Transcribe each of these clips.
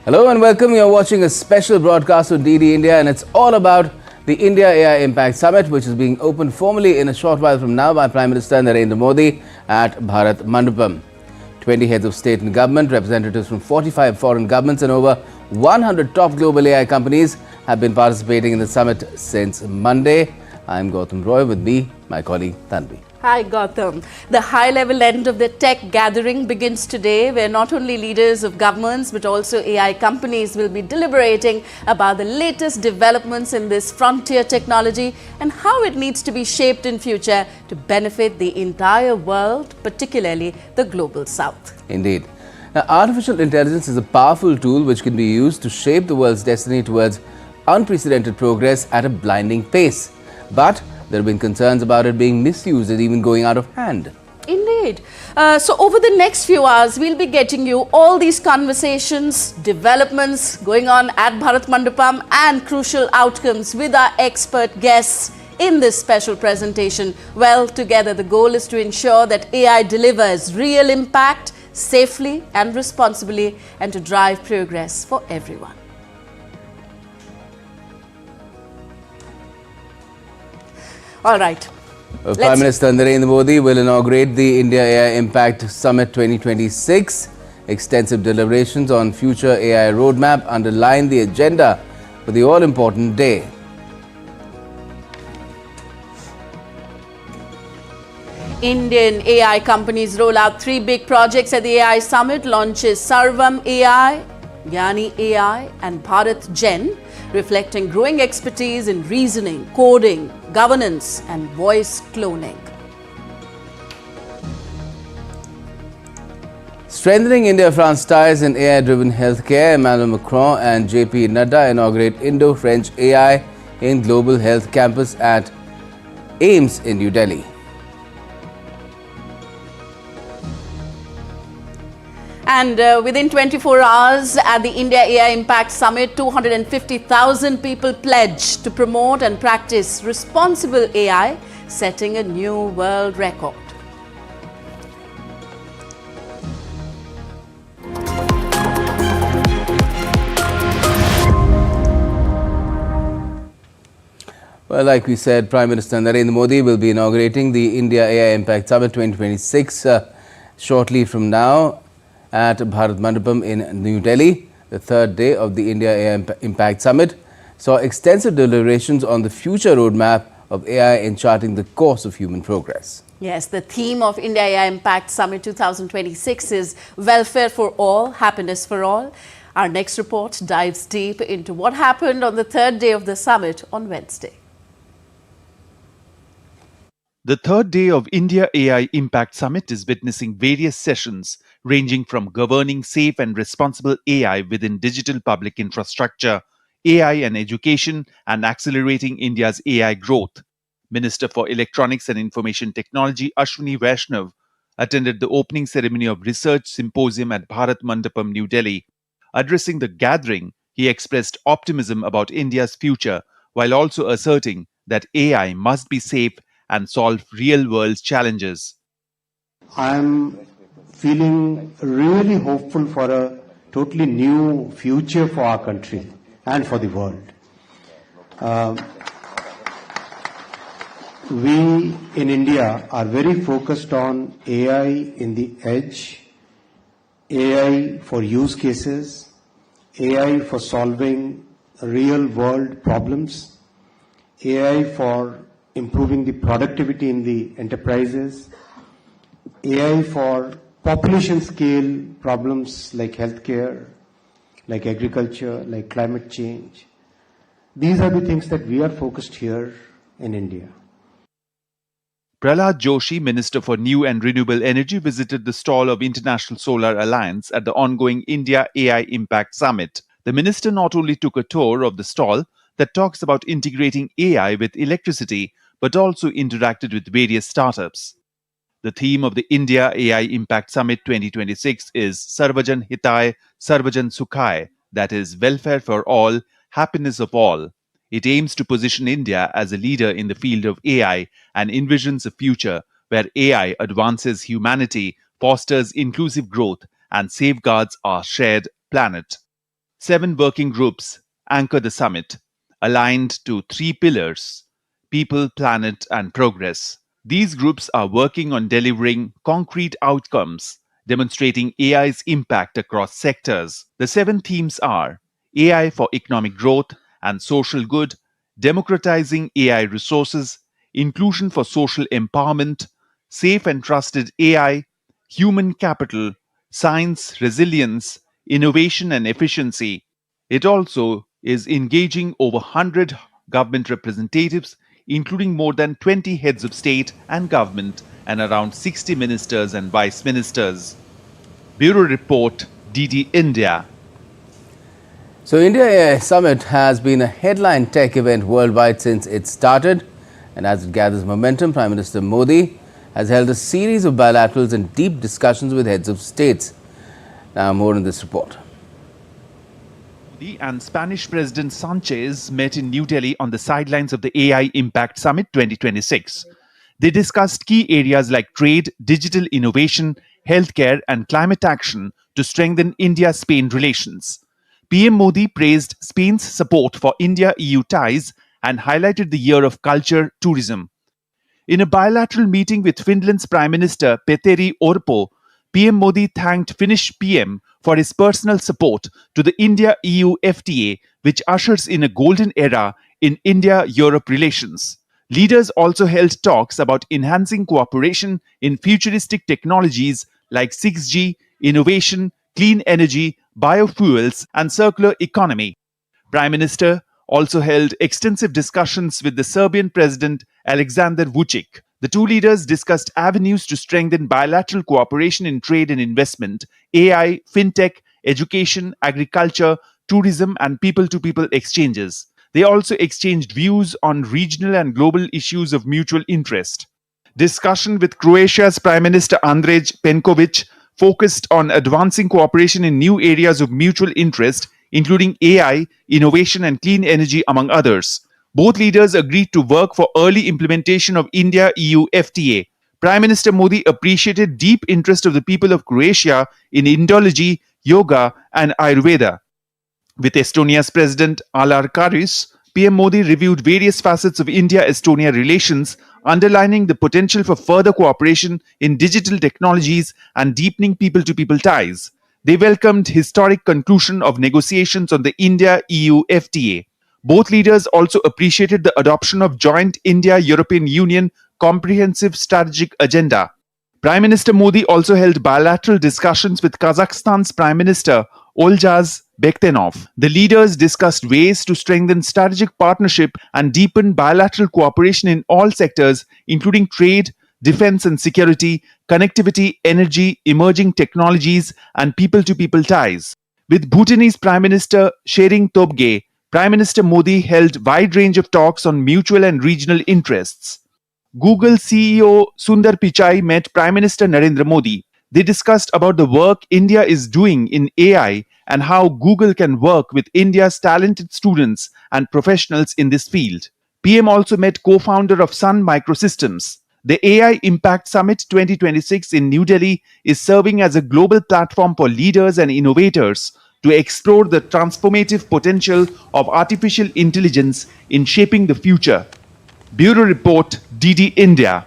Hello and welcome. You're watching a special broadcast of DD India, and it's all about the India AI Impact Summit, which is being opened formally in a short while from now by Prime Minister Narendra Modi at Bharat Mandapam. 20 heads of state and government, representatives from 45 foreign governments and over 100 top global AI companies have been participating in the summit since Monday. I'm Gautam Roy, with me, my colleague Tanvi. Hi Gautam. The high-level end of the tech gathering begins today, where not only leaders of governments but also AI companies will be deliberating about the latest developments in this frontier technology and how it needs to be shaped in future to benefit the entire world, particularly the global south. Indeed. Now, artificial intelligence is a powerful tool which can be used to shape the world's destiny towards unprecedented progress at a blinding pace. But there have been concerns about it being misused and even going out of hand. Indeed. So over the next few hours, we'll be getting you all these conversations, developments going on at Bharat Mandapam and crucial outcomes with our expert guests in this special presentation. Well, together the goal is to ensure that AI delivers real impact safely and responsibly and to drive progress for everyone. All right. Prime Minister Narendra Modi will inaugurate the India AI Impact Summit 2026. Extensive deliberations on future AI roadmap underline the agenda for the all-important day. Indian AI companies roll out 3 big projects at the AI Summit, launches Sarvam AI, Gyani AI and Bharat Gen, reflecting growing expertise in reasoning, coding, governance and voice cloning. Strengthening India-France ties in AI-driven healthcare, Emmanuel Macron and JP Nadda inaugurate Indo-French AI in Global Health Campus at AIIMS in New Delhi. And within 24 hours at the India AI Impact Summit, 250,000 people pledged to promote and practice responsible AI, setting a new world record. Well, like we said, Prime Minister Narendra Modi will be inaugurating the India AI Impact Summit 2026 shortly from now at Bharat Mandapam in New Delhi. The third day of the India AI Impact Summit saw extensive deliberations on the future roadmap of AI in charting the course of human progress. Yes, the theme of India AI Impact Summit 2026 is welfare for all, happiness for all. Our next report dives deep into what happened on the third day of the summit on Wednesday. The third day of India AI Impact Summit is witnessing various sessions ranging from governing safe and responsible AI within digital public infrastructure, AI and education, and accelerating India's AI growth. Minister for Electronics and Information Technology Ashwini Vaishnav attended the opening ceremony of Research Symposium at Bharat Mandapam, New Delhi. Addressing the gathering, he expressed optimism about India's future while also asserting that AI must be safe and solve real-world challenges. I am feeling really hopeful for a totally new future for our country and for the world. We in India are very focused on AI in the edge, AI for use cases, AI for solving real-world problems, AI for improving the productivity in the enterprises, AI for population scale problems like healthcare, like agriculture, like climate change. These are the things that we are focused here in India. Prahlad Joshi, Minister for New and Renewable Energy, visited the stall of International Solar Alliance at the ongoing India AI Impact Summit. The minister not only took a tour of the stall that talks about integrating AI with electricity, but also interacted with various startups. The theme of the India AI Impact Summit 2026 is Sarvajan Hitai, Sarvajan Sukhai, that is, welfare for all, happiness of all. It aims to position India as a leader in the field of AI and envisions a future where AI advances humanity, fosters inclusive growth, and safeguards our shared planet. 7 working groups anchor the summit, aligned to 3 pillars: people, planet, and progress. These groups are working on delivering concrete outcomes, demonstrating AI's impact across sectors. The 7 themes are AI for economic growth and social good, democratizing AI resources, inclusion for social empowerment, safe and trusted AI, human capital, science, resilience, innovation, and efficiency. It also is engaging over 100 government representatives, including more than 20 heads of state and government and around 60 ministers and vice ministers. Bureau Report, DD India. So India AI Summit has been a headline tech event worldwide since it started, and as it gathers momentum, Prime Minister Modi has held a series of bilaterals and deep discussions with heads of states. Now more in this report. Modi and Spanish President Sanchez met in New Delhi on the sidelines of the AI Impact Summit 2026. They discussed key areas like trade, digital innovation, healthcare, and climate action to strengthen India-Spain relations. PM Modi praised Spain's support for India-EU ties and highlighted the year of culture tourism. In a bilateral meeting with Finland's Prime Minister Petteri Orpo, PM Modi thanked Finnish PM for his personal support to the India-EU FTA, which ushers in a golden era in India-Europe relations. Leaders also held talks about enhancing cooperation in futuristic technologies like 6G, innovation, clean energy, biofuels, and circular economy. Prime Minister also held extensive discussions with the Serbian President Aleksandar Vučić. The two leaders discussed avenues to strengthen bilateral cooperation in trade and investment, AI, fintech, education, agriculture, tourism, and people-to-people exchanges. They also exchanged views on regional and global issues of mutual interest. Discussion with Croatia's Prime Minister Andrej Plenković focused on advancing cooperation in new areas of mutual interest, including AI, innovation, and clean energy, among others. Both leaders agreed to work for early implementation of India-EU FTA. Prime Minister Modi appreciated deep interest of the people of Croatia in Indology, yoga, and Ayurveda. With Estonia's President Alar Karis, PM Modi reviewed various facets of India-Estonia relations, underlining the potential for further cooperation in digital technologies and deepening people-to-people ties. They welcomed historic conclusion of negotiations on the India-EU FTA. Both leaders also appreciated the adoption of joint India-European Union Comprehensive Strategic Agenda. Prime Minister Modi also held bilateral discussions with Kazakhstan's Prime Minister Oljaz Bektenov. The leaders discussed ways to strengthen strategic partnership and deepen bilateral cooperation in all sectors, including trade, defense and security, connectivity, energy, emerging technologies, and people-to-people ties. With Bhutanese Prime Minister Tshering Tobgay, Prime Minister Modi held wide range of talks on mutual and regional interests. Google CEO Sundar Pichai met Prime Minister Narendra Modi. They discussed about the work India is doing in AI and how Google can work with India's talented students and professionals in this field. PM also met co-founder of Sun Microsystems. The AI Impact Summit 2026 in New Delhi is serving as a global platform for leaders and innovators to explore the transformative potential of artificial intelligence in shaping the future. Bureau Report, DD India.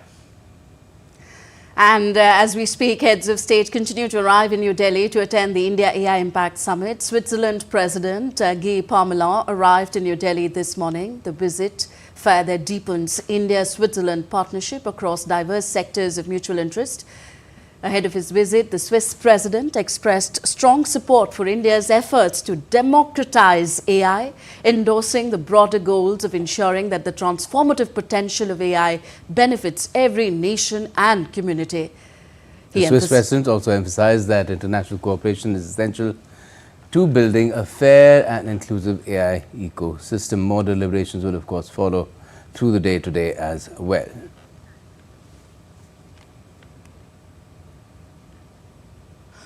And as we speak, heads of state continue to arrive in New Delhi to attend the India AI Impact Summit. Switzerland President Guy Parmelin arrived in New Delhi this morning. The visit further deepens India-Switzerland partnership across diverse sectors of mutual interest. Ahead of his visit, the Swiss president expressed strong support for India's efforts to democratize AI, endorsing the broader goals of ensuring that the transformative potential of AI benefits every nation and community. The Swiss president also emphasized that international cooperation is essential to building a fair and inclusive AI ecosystem. More deliberations will, of course, follow through the day today as well.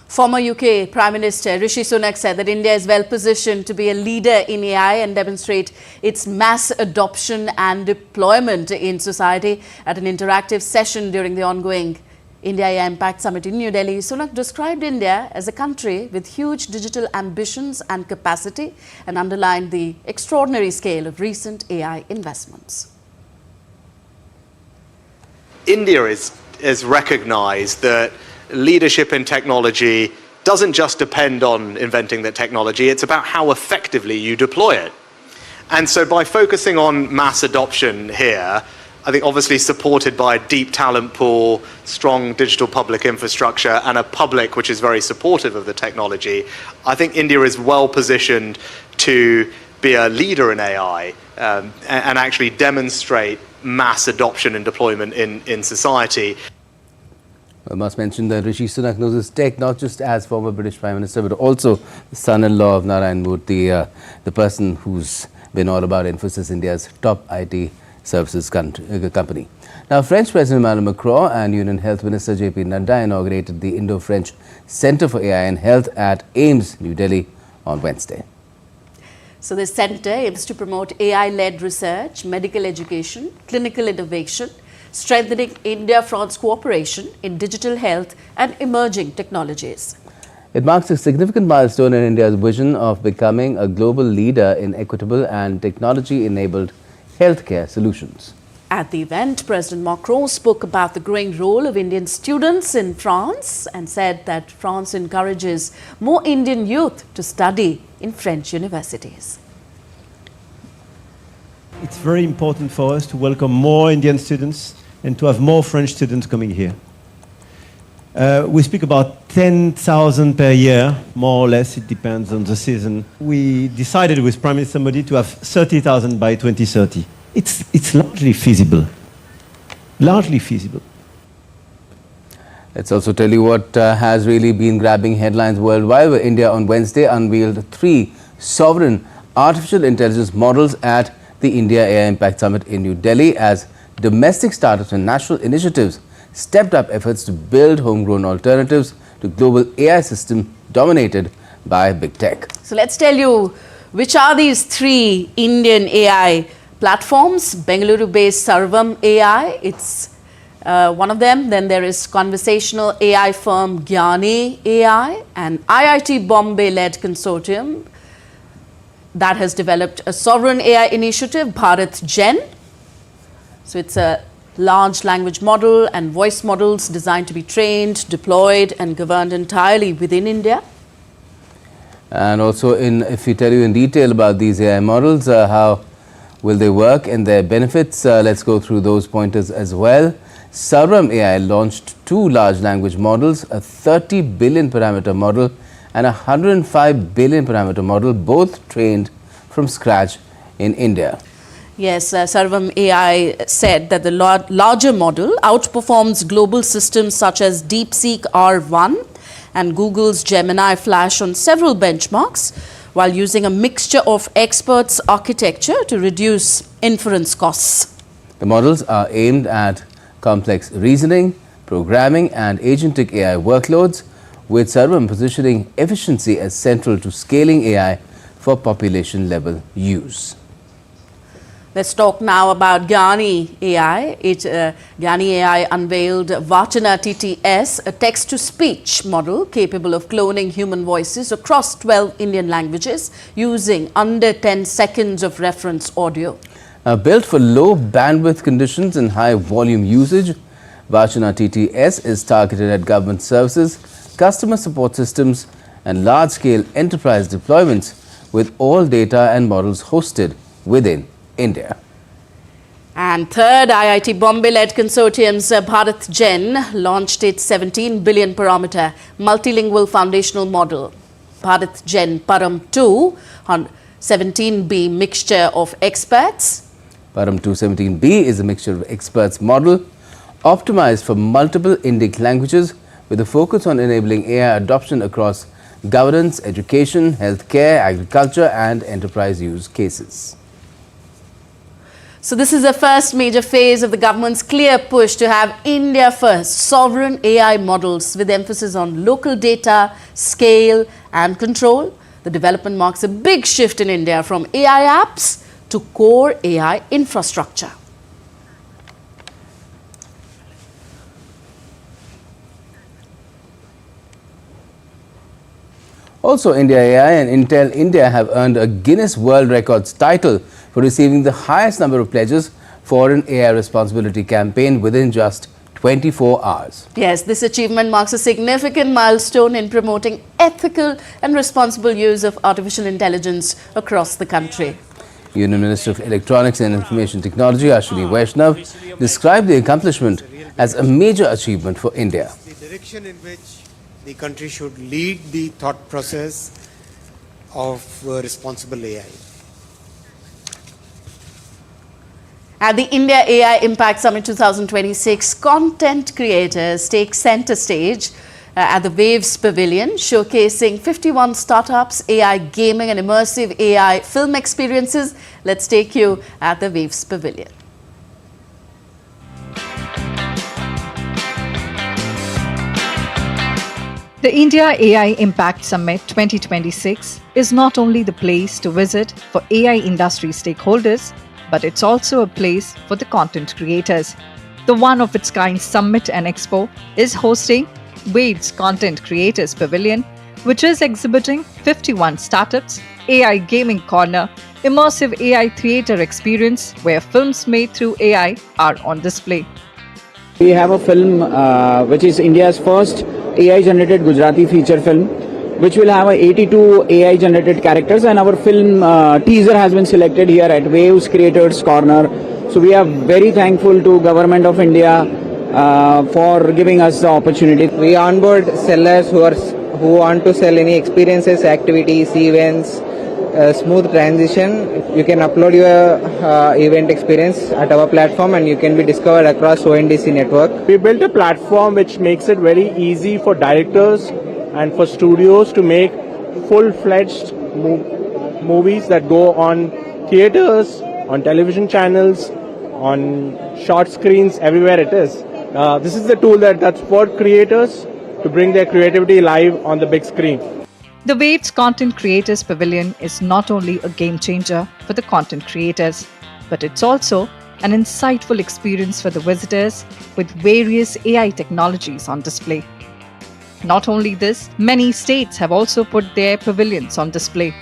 Former UK Prime Minister Rishi Sunak said that India is well positioned to be a leader in AI and demonstrate its mass adoption and deployment in society at an interactive session during the ongoing India AI Impact Summit in New Delhi, Sunak described India as a country with huge digital ambitions and capacity and underlined the extraordinary scale of recent AI investments. India is recognized that leadership in technology doesn't just depend on inventing the technology, it's about how effectively you deploy it. And so by focusing on mass adoption here, I think obviously supported by a deep talent pool, strong digital public infrastructure, and a public which is very supportive of the technology, I think India is well positioned to be a leader in AI and actually demonstrate mass adoption and deployment in society. I must mention that Rishi Sunak knows his tech not just as former British Prime Minister, but also the son-in-law of Narendra Modi, the person who's been all about Infosys, India's top IT services company. Now, French President Emmanuel Macron and Union Health Minister JP Nadda inaugurated the Indo-French Centre for AI and Health at AIIMS, New Delhi on Wednesday. So this centre aims to promote AI-led research, medical education, clinical innovation, strengthening India-France cooperation in digital health and emerging technologies. It marks a significant milestone in India's vision of becoming a global leader in equitable and technology-enabled healthcare solutions. At the event, President Macron spoke about the growing role of Indian students in France and said that France encourages more Indian youth to study in French universities. It's very important for us to welcome more Indian students and to have more French students coming here. We speak about 10,000 per year, more or less, it depends on the season. We decided with Prime Minister Modi to have 30,000 by 2030. It's largely feasible. Largely feasible. Let's also tell you what has really been grabbing headlines worldwide, where India on Wednesday unveiled 3 sovereign artificial intelligence models at the India AI Impact Summit in New Delhi as domestic startups and national initiatives stepped up efforts to build homegrown alternatives to global AI system dominated by big tech. So let's tell you which are these 3 Indian AI platforms. Bengaluru-based Sarvam AI, it's one of them. Then there is conversational AI firm Gyani AI and IIT Bombay-led consortium that has developed a sovereign AI initiative, Bharat Gen. So it's a large language model and voice models designed to be trained, deployed and governed entirely within India. And also, if we tell you in detail about these AI models, how will they work and their benefits, let's go through those pointers as well. Sarvam AI launched 2 large language models, a 30 billion parameter model and a 105 billion parameter model, both trained from scratch in India. Yes, Sarvam AI said that the larger model outperforms global systems such as DeepSeek R1 and Google's Gemini Flash on several benchmarks, while using a mixture of experts' architecture to reduce inference costs. The models are aimed at complex reasoning, programming and agentic AI workloads, with Sarvam positioning efficiency as central to scaling AI for population-level use. Let's talk now about Gyani AI. Gyani AI unveiled Vachana TTS, a text-to-speech model capable of cloning human voices across 12 Indian languages using under 10 seconds of reference audio. Built for low bandwidth conditions and high volume usage, Vachana TTS is targeted at government services, customer support systems and large-scale enterprise deployments, with all data and models hosted within India. And third, IIT Bombay-led consortium's Bharat Gen launched its 17 billion parameter multilingual foundational model. Bharat Gen Param 2 on 17B mixture of experts. Param 217B is a mixture of experts model optimized for multiple Indic languages with a focus on enabling AI adoption across governance, education, healthcare, agriculture and enterprise use cases. So this is the first major phase of the government's clear push to have India first sovereign AI models with emphasis on local data, scale and control. The development marks a big shift in India from AI apps to core AI infrastructure. Also, India AI and Intel India have earned a Guinness World Records title for receiving the highest number of pledges for an AI responsibility campaign within just 24 hours. Yes, this achievement marks a significant milestone in promoting ethical and responsible use of artificial intelligence across the country. Union Minister of Electronics and Information Technology, Ashwini Vaishnav, described the accomplishment as a major achievement for India. The direction in which the country should lead the thought process of responsible AI. At the India AI Impact Summit 2026, content creators take center stage at the Waves Pavilion, showcasing 51 startups, AI gaming and immersive AI film experiences. Let's take you at the Waves Pavilion. The India AI Impact Summit 2026 is not only the place to visit for AI industry stakeholders, but it's also a place for the content creators. The one-of-its-kind summit and expo is hosting Waves Content Creators Pavilion, which is exhibiting 51 startups, AI Gaming Corner, immersive AI theatre experience where films made through AI are on display. We have a film which is India's first AI-generated Gujarati feature film, which will have 82 AI-generated characters, and our film teaser has been selected here at Waves Creators Corner. So we are very thankful to Government of India for giving us the opportunity. We onboard sellers who want to sell any experiences, activities, events, smooth transition. You can upload your event experience at our platform and you can be discovered across ONDC network. We built a platform which makes it very easy for directors and for studios to make full-fledged movies that go on theaters, on television channels, on short screens, everywhere it is. This is the tool that's for creators to bring their creativity live on the big screen. The Waves Content Creators Pavilion is not only a game changer for the content creators, but it's also an insightful experience for the visitors with various AI technologies on display. Not only this, many states have also put their pavilions on display.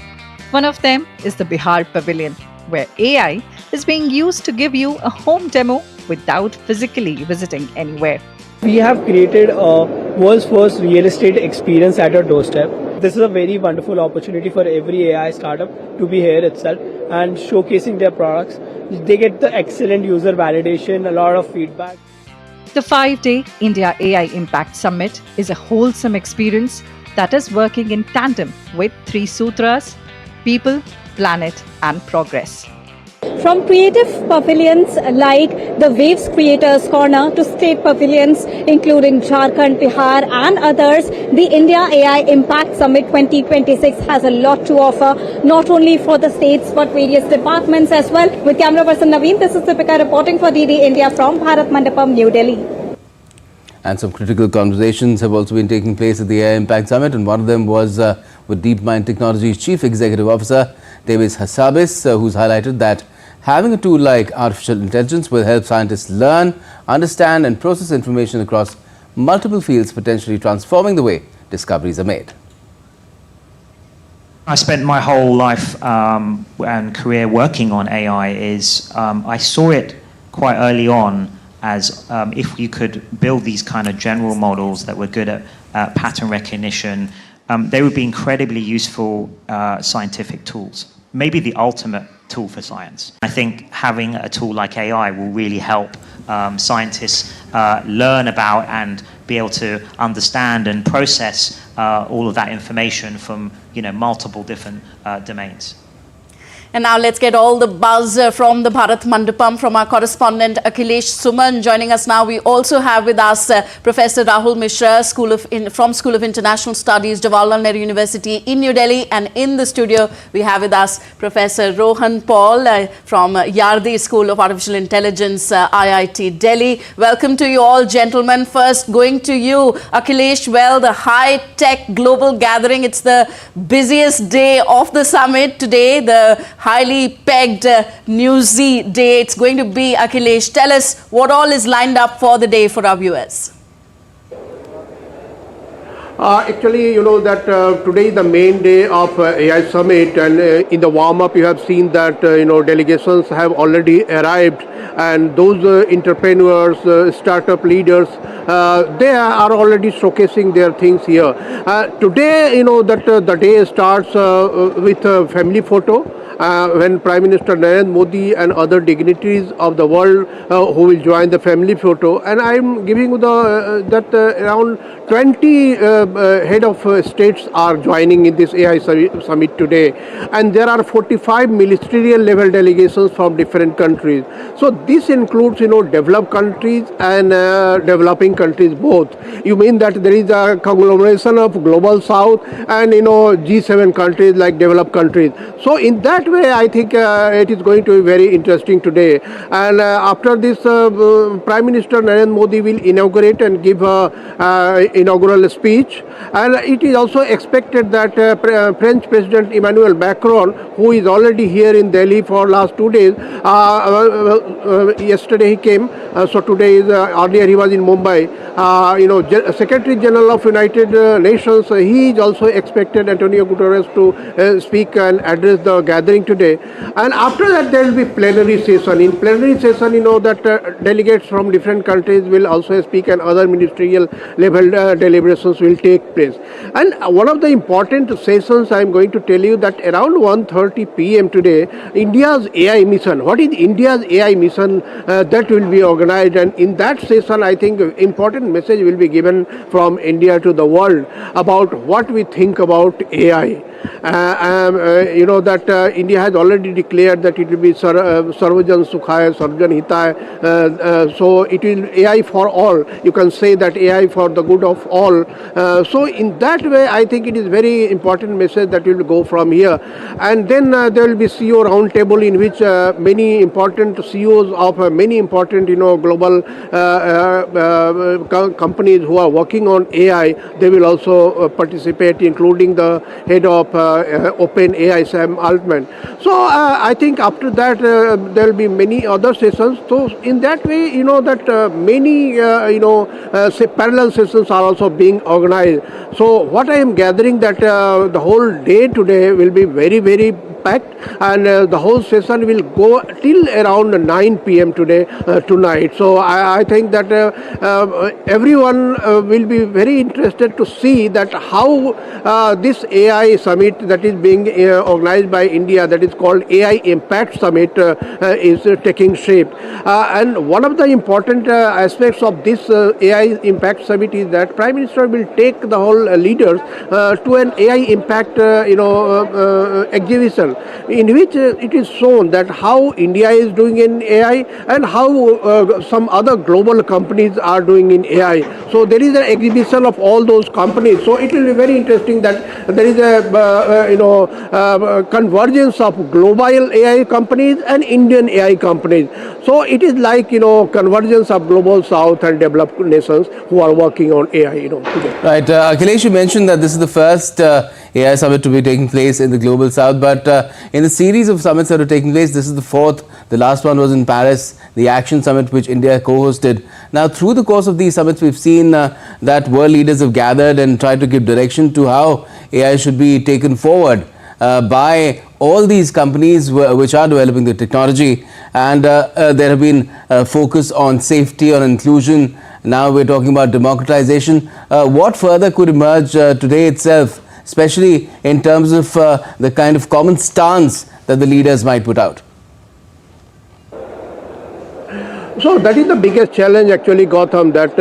One of them is the Bihar Pavilion, where AI is being used to give you a home demo without physically visiting anywhere. We have created a world's first real estate experience at our doorstep. This is a very wonderful opportunity for every AI startup to be here itself and showcasing their products. They get the excellent user validation, a lot of feedback. The 5-day India AI Impact Summit is a wholesome experience that is working in tandem with 3 sutras: people, planet, and progress. From creative pavilions like the Waves Creators Corner to state pavilions including Jharkhand, Bihar and others, the India AI Impact Summit 2026 has a lot to offer, not only for the states but various departments as well. With camera person Naveen, this is Deepika reporting for DD India from Bharat Mandapam, New Delhi. And some critical conversations have also been taking place at the AI Impact Summit, and one of them was with DeepMind Technologies Chief Executive Officer Davis Hassabis, who's highlighted that having a tool like artificial intelligence will help scientists learn, understand and process information across multiple fields, potentially transforming the way discoveries are made. I spent my whole life and career working on AI. I saw it quite early on as if you could build these kind of general models that were good at pattern recognition, they would be incredibly useful scientific tools. Maybe the ultimate tool for science. I think having a tool like AI will really help scientists learn about and be able to understand and process all of that information from multiple different domains. And now let's get all the buzz from the Bharat Mandapam from our correspondent Akhilesh Suman joining us now. We also have with us Professor Rahul Mishra from School of International Studies, Jawaharlal Nehru University in New Delhi. And in the studio, we have with us Professor Rohan Paul from Yardi School of Artificial Intelligence, IIT Delhi. Welcome to you all, gentlemen. First, going to you, Akhilesh. Well, the high-tech global gathering, it's the busiest day of the summit today, the highly pegged newsy day it's going to be. Akhilesh, tell us what all is lined up for the day for our viewers. Actually, you know that today is the main day of AI Summit, and in the warm-up you have seen that delegations have already arrived, and those entrepreneurs, startup leaders, they are already showcasing their things here. Today, that the day starts with a family photo. When Prime Minister Narendra Modi and other dignitaries of the world who will join the family photo, and I am giving that around 20 head of states are joining in this AI summit today, and there are 45 ministerial level delegations from different countries. So this includes developed countries and developing countries both. You mean that there is a conglomeration of global south and G7 countries like developed countries. So in that way, I think it is going to be very interesting today. And after this, Prime Minister Narendra Modi will inaugurate and give a inaugural speech. And it is also expected that French President Emmanuel Macron, who is already here in Delhi for last 2 days, yesterday he came, so today is earlier he was in Mumbai. Secretary General of United Nations, he is also expected, Antonio Guterres, to speak and address the gathering today. And after that there will be plenary session. In plenary session, that delegates from different countries will also speak, and other ministerial level deliberations will take place. And one of the important sessions I am going to tell you that around 1:30 p.m. today, India's AI mission. What is India's AI mission? That will be organized, and in that session I think important message will be given from India to the world about what we think about AI. That India has already declared that it will be Sarvajan Sukhaya, Sarvajan Hitaya. So it will AI for all. You can say that AI for the good of all. So in that way, I think it is very important message that will go from here. And then there will be CEO roundtable in which many important CEOs of many important global companies who are working on AI, they will also participate, including the head of Open AI, Sam Altman. So I think after that there will be many other sessions. So in that way, that many say parallel sessions are also being organized. So what I am gathering that the whole day today will be very, very packed, and the whole session will go till around 9 p.m. today tonight. So I think that everyone will be very interested to see that how this AI summit that is being organized by India, that is called AI Impact Summit, is taking shape. And one of the important aspects of this AI Impact Summit is that Prime Minister will take the whole leaders to an AI Impact exhibition, in which it is shown that how India is doing in AI and how some other global companies are doing in AI. So there is an exhibition of all those companies. So it will be very interesting that there is a convergence of global AI companies and Indian AI companies. So it is like convergence of global south and developed nations who are working on AI today. Right, Akhilesh, you mentioned that this is the first AI summit to be taking place in the global south, but in the series of summits that are taking place, this is the fourth. The last one was in Paris, the Action Summit, which India co-hosted. Now, through the course of these summits, we've seen that world leaders have gathered and tried to give direction to how AI should be taken forward by all these companies which are developing the technology. And there have been focus on safety, on inclusion. Now we're talking about democratization. What further could emerge today itself, especially in terms of the kind of common stance that the leaders might put out? So that is the biggest challenge actually, Gautam, that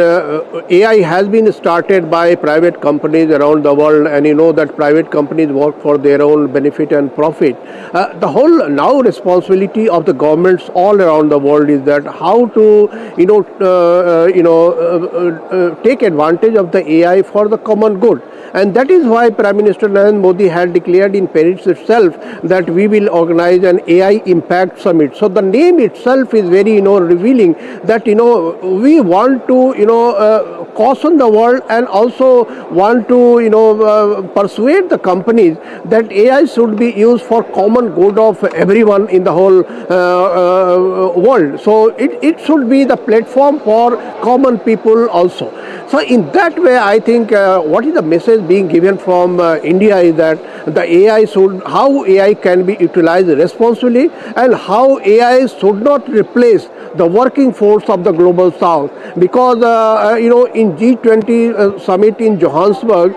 AI has been started by private companies around the world, and that private companies work for their own benefit and profit. The whole now responsibility of the governments all around the world is that how to take advantage of the AI for the common good. And that is why Prime Minister Narendra Modi had declared in Paris itself that we will organize an AI Impact Summit. So the name itself is very revealing that we want to caution the world, and also want to persuade the companies that AI should be used for common good of everyone in the whole world. So it should be the platform for common people also. So in that way, I think what is the message being given from India is that how AI can be utilized responsibly, and how AI should not replace the working force of the global south, because in G20 summit in Johannesburg,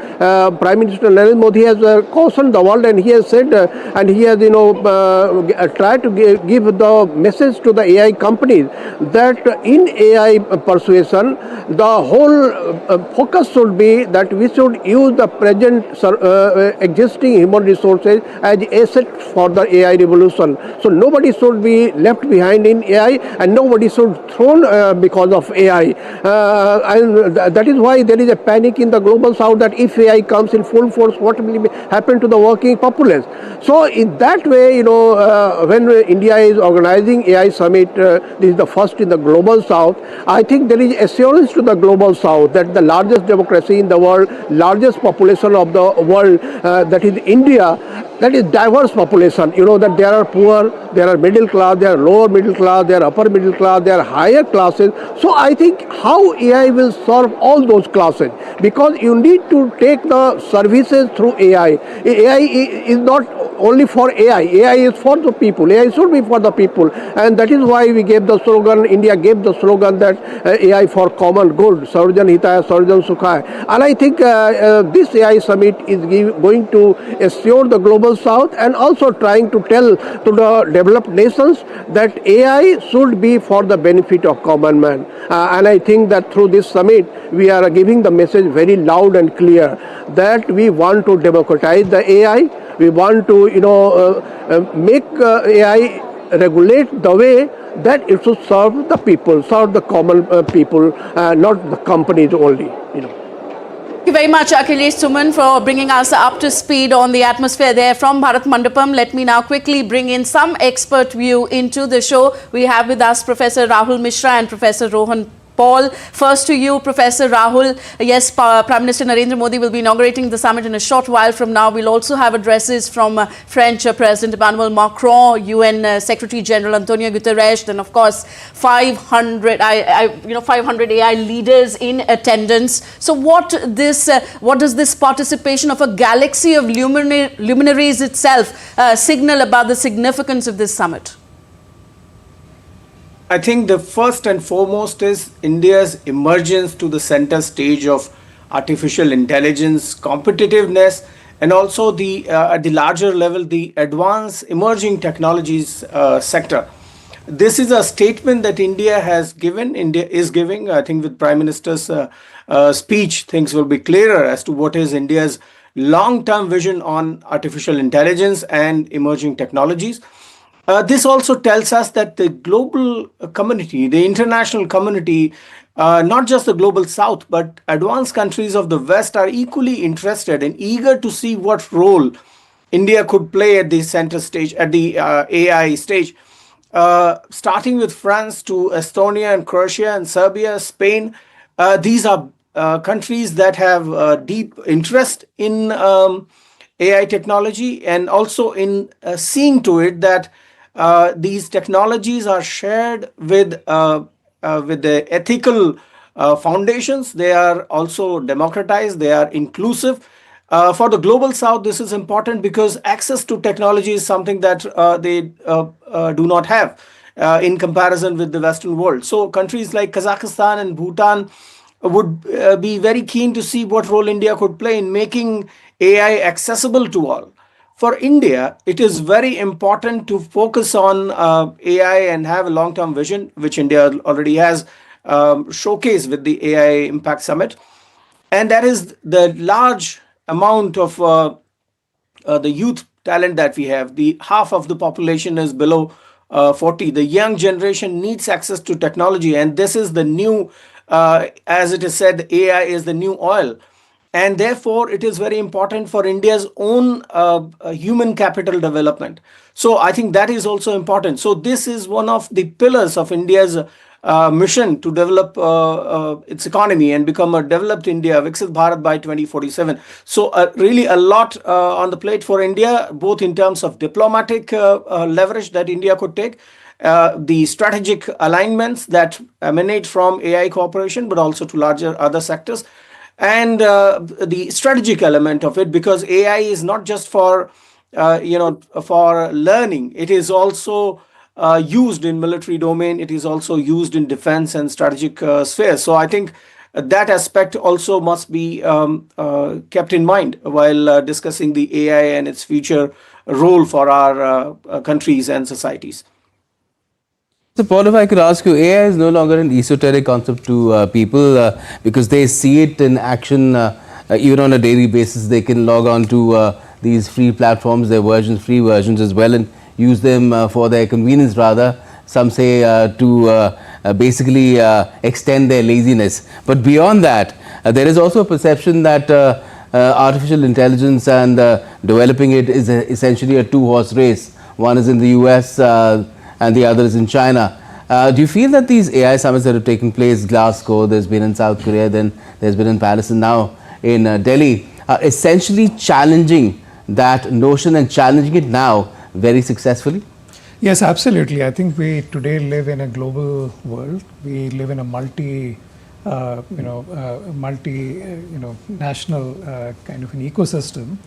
Prime Minister Narendra Modi has cautioned the world, and he has said and he has tried to give the message to the AI companies that in AI persuasion the whole focus should be that we should use the present existing human resources as assets for the AI revolution. So nobody should be left behind in AI, and nobody should thrown because of AI. And that is why there is a panic in the global south that if AI comes in full force, what will happen to the working populace? So in that way, when India is organizing AI summit, this is the first in the global south. I think there is assurance to the global south that the largest democracy in the world, largest population of the world, that is India, that is diverse population. That there are poor, there are middle class, there are lower middle class, there are upper middle class, there are higher classes. So I think how AI will serve all those classes, because you need to take the services through AI. AI is not only for AI. AI is for the people. AI should be for the people, and that is why we gave the slogan. India gave the slogan that AI for common good, Sarvajan Hitaya, Sarvajan Sukhaya. And I think this AI summit is going to assure the global south, and also trying to tell to the developed nations that AI should be for the benefit of common man. And I think that through this summit we are giving the message very loud and clear that we want to democratize the AI. We want to make AI regulate the way that it should serve the people, serve the common people, not the companies only. Thank you very much, Akhilesh Suman, for bringing us up to speed on the atmosphere there from Bharat Mandapam. Let me now quickly bring in some expert view into the show. We have with us Professor Rahul Mishra and Professor Rohan Paul. First to you, Professor Rahul. Yes, Prime Minister Narendra Modi will be inaugurating the summit in a short while from now. We'll also have addresses from French President Emmanuel Macron, UN Secretary General Antonio Guterres, then of course 500 AI leaders in attendance. So what does this participation of a galaxy of luminaries itself signal about the significance of this summit? I think the first and foremost is India's emergence to the center stage of artificial intelligence, competitiveness, and also at the larger level, the advanced emerging technologies sector. This is a statement that India is giving. I think with Prime Minister's speech, things will be clearer as to what is India's long-term vision on artificial intelligence and emerging technologies. This also tells us that the global community, the international community, not just the global south, but advanced countries of the West are equally interested and eager to see what role India could play at the center stage, at the AI stage. Starting with France to Estonia and Croatia and Serbia, Spain, these are countries that have deep interest in AI technology, and also in seeing to it that these technologies are shared with the ethical foundations. They are also democratized. They are inclusive. For the global south, this is important because access to technology is something that they do not have in comparison with the Western world. So countries like Kazakhstan and Bhutan would be very keen to see what role India could play in making AI accessible to all. For India, it is very important to focus on AI and have a long-term vision, which India already has showcased with the AI Impact Summit. And that is the large amount of the youth talent that we have. The half of the population is below 40. The young generation needs access to technology, and this is the new, as it is said, AI is the new oil. And therefore, it is very important for India's own human capital development. So I think that is also important. So this is one of the pillars of India's mission to develop its economy and become a developed India, Viksit Bharat by 2047. So really a lot on the plate for India, both in terms of diplomatic leverage that India could take, the strategic alignments that emanate from AI cooperation, but also to larger other sectors, and the strategic element of it, because AI is not just for for learning. It is also used in military domain. It is also used in defense and strategic spheres. So I think that aspect also must be kept in mind while discussing the AI and its future role for our countries and societies. So, Paul, if I could ask you, AI is no longer an esoteric concept to people because they see it in action even on a daily basis. They can log on to these free platforms, their free versions as well, and use them for their convenience rather. Some say to basically extend their laziness. But beyond that, there is also a perception that artificial intelligence and developing it is essentially a two-horse race. One is in the US and the other is in China. Do you feel that these AI summits that have taken place, Glasgow, there's been in South Korea, then there's been in Paris and now in Delhi, are essentially challenging that notion and challenging it now very successfully? Yes, absolutely. I think we today live in a global world. We live in a national kind of an ecosystem,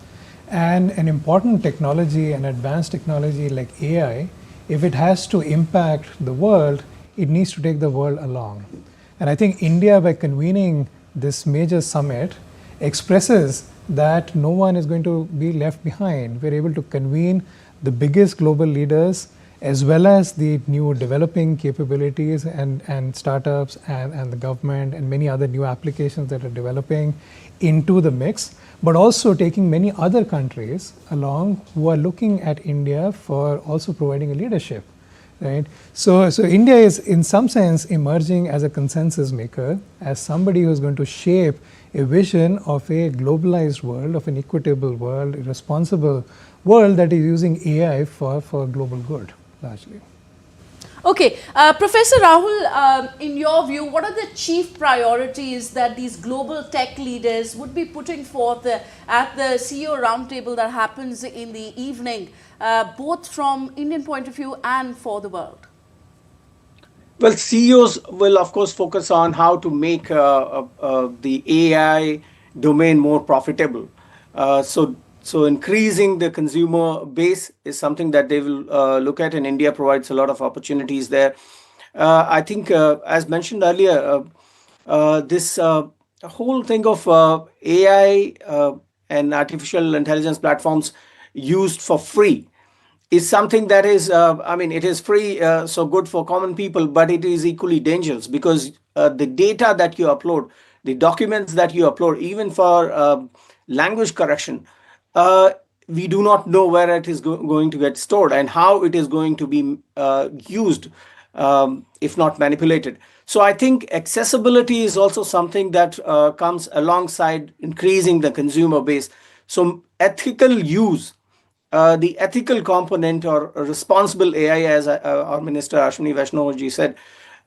and an important technology, an advanced technology like AI, if it has to impact the world, it needs to take the world along. And I think India, by convening this major summit, expresses that no one is going to be left behind. We're able to convene the biggest global leaders as well as the new developing capabilities and startups and the government and many other new applications that are developing into the mix, but also taking many other countries along who are looking at India for also providing a leadership, right? So India is in some sense emerging as a consensus maker, as somebody who's going to shape a vision of a globalized world, of an equitable world, a responsible world that is using AI for global good, largely. Okay, Professor Rahul, in your view, what are the chief priorities that these global tech leaders would be putting forth at the CEO roundtable that happens in the evening, both from Indian point of view and for the world? Well, CEOs will, of course, focus on how to make the AI domain more profitable. So increasing the consumer base is something that they will look at, and India provides a lot of opportunities there. I think, as mentioned earlier, this whole thing of AI and artificial intelligence platforms used for free is something that is, it is free, so good for common people, but it is equally dangerous because the data that you upload, the documents that you upload, even for language correction, we do not know where it is going to get stored and how it is going to be used, if not manipulated. So I think accessibility is also something that comes alongside increasing the consumer base. So ethical use, the ethical component or responsible AI, as our Minister Ashwini Vaishnaw said,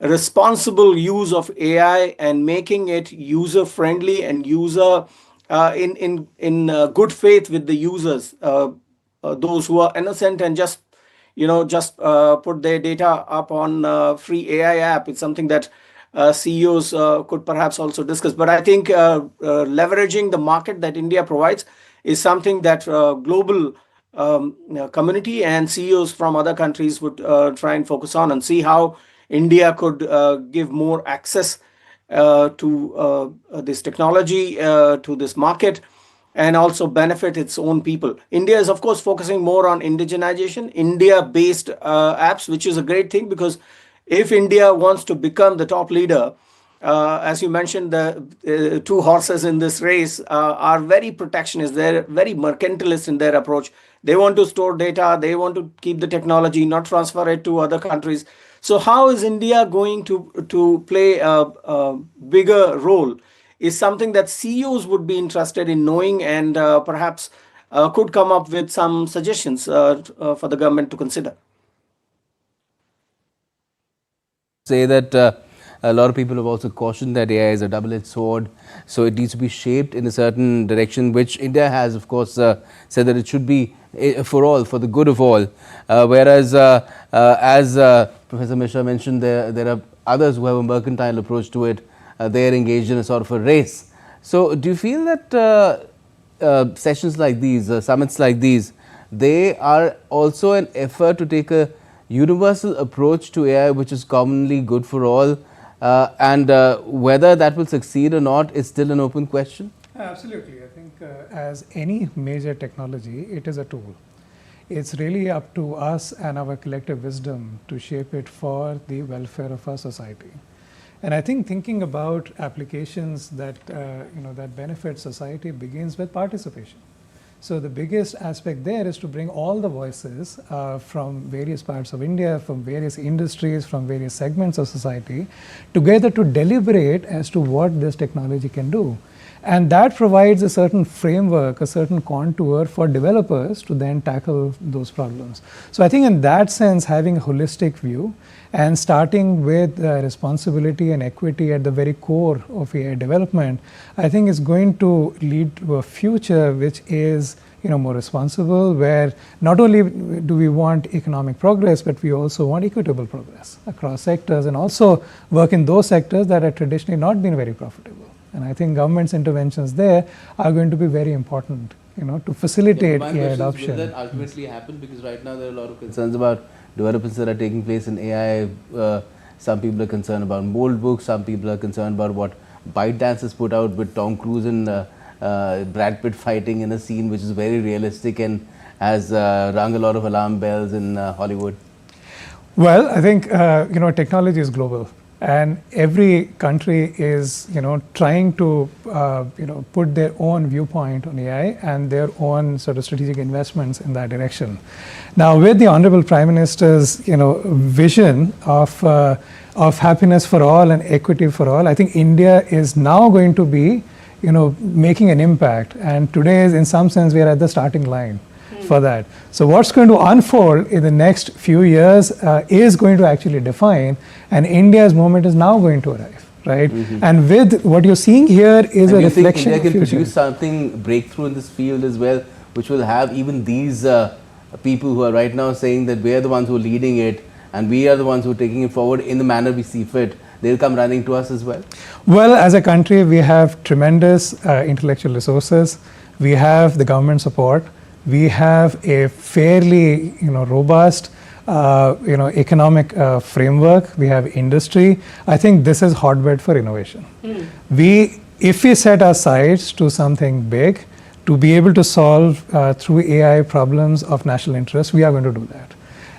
responsible use of AI and making it user friendly and user in good faith with the users, those who are innocent and just put their data up on free AI app. It's something that CEOs could perhaps also discuss. But I think leveraging the market that India provides is something that global community and CEOs from other countries would try and focus on and see how India could give more access to this technology, to this market, and also benefit its own people. India is, of course, focusing more on indigenization, India-based apps, which is a great thing because if India wants to become the top leader, as you mentioned, the two horses in this race are very protectionist. They're very mercantilist in their approach. They want to store data. They want to keep the technology, not transfer it to other countries. So how is India going to play a bigger role is something that CEOs would be interested in knowing and perhaps could come up with some suggestions for the government to consider. Say that a lot of people have also cautioned that AI is a double-edged sword, so it needs to be shaped in a certain direction, which India has, of course, said that it should be for all, for the good of all. Whereas, as Professor Mishra mentioned, there are others who have a mercantile approach to it. They are engaged in a sort of a race. So, do you feel that sessions like these, summits like these, they are also an effort to take a universal approach to AI, which is commonly good for all, and whether that will succeed or not is still an open question? Absolutely. I think as any major technology, it is a tool. It's really up to us and our collective wisdom to shape it for the welfare of our society. And I think thinking about applications that that benefit society begins with participation. So the biggest aspect there is to bring all the voices from various parts of India, from various industries, from various segments of society, together to deliberate as to what this technology can do. And that provides a certain framework, a certain contour for developers to then tackle those problems. So I think in that sense, having a holistic view and starting with responsibility and equity at the very core of AI development, I think is going to lead to a future which is more responsible, where not only do we want economic progress, but we also want equitable progress across sectors, and also work in those sectors that have traditionally not been very profitable. And I think government's interventions there are going to be very important, to facilitate AI adoption. Will that ultimately happen? Because right now there are a lot of concerns about developments that are taking place in AI. Some people are concerned about mold books. Some people are concerned about what ByteDance has put out with Tom Cruise and Brad Pitt fighting in a scene which is very realistic and has rung a lot of alarm bells in Hollywood. Well, I think technology is global. And every country is, trying to, put their own viewpoint on AI and their own sort of strategic investments in that direction. Now, with the Honorable Prime Minister's, vision of happiness for all and equity for all, I think India is now going to be, making an impact. And today, in some sense, we are at the starting line for that. So what's going to unfold in the next few years is going to actually define, and India's moment is now going to arrive, right? And with what you're seeing here is a reflection of future. India can future. produce something breakthrough in this field as well, which will have even these people who are right now saying that we are the ones who are leading it and we are the ones who are taking it forward in the manner we see fit. They'll come running to us as well? Well, as a country, we have tremendous intellectual resources. We have the government support. We have a fairly, robust, economic framework. We have industry. I think this is hotbed for innovation. If we set our sights to something big, to be able to solve through AI problems of national interest, we are going to do that.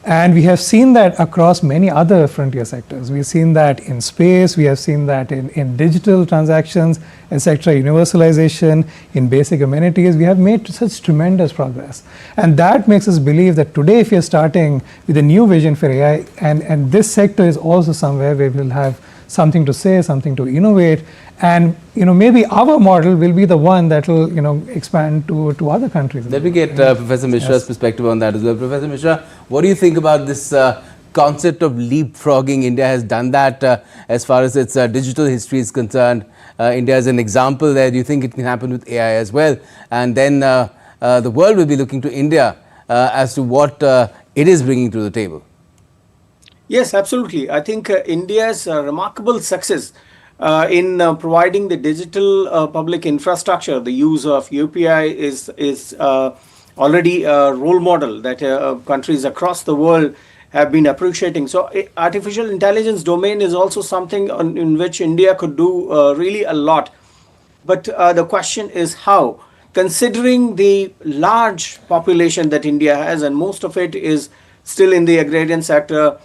And we have seen that across many other frontier sectors. We've seen that in space, we have seen that in digital transactions, etc., universalization, in basic amenities. We have made such tremendous progress. And that makes us believe that today, if you're starting with a new vision for AI, and this sector is also somewhere where we'll have something to say, something to innovate, and maybe our model will be the one that will expand to other countries. Let me get Professor Mishra's perspective on that as well. Professor Mishra, what do you think about this concept of leapfrogging? India has done that as far as its digital history is concerned. India is an example there. Do you think it can happen with AI as well? And then the world will be looking to India as to what it is bringing to the table. Yes, absolutely. I think India's remarkable success in providing the digital public infrastructure, the use of UPI is already a role model that countries across the world have been appreciating. So artificial intelligence domain is also something in which India could do really a lot. But the question is how? Considering the large population that India has, and most of it is still in the agrarian sector,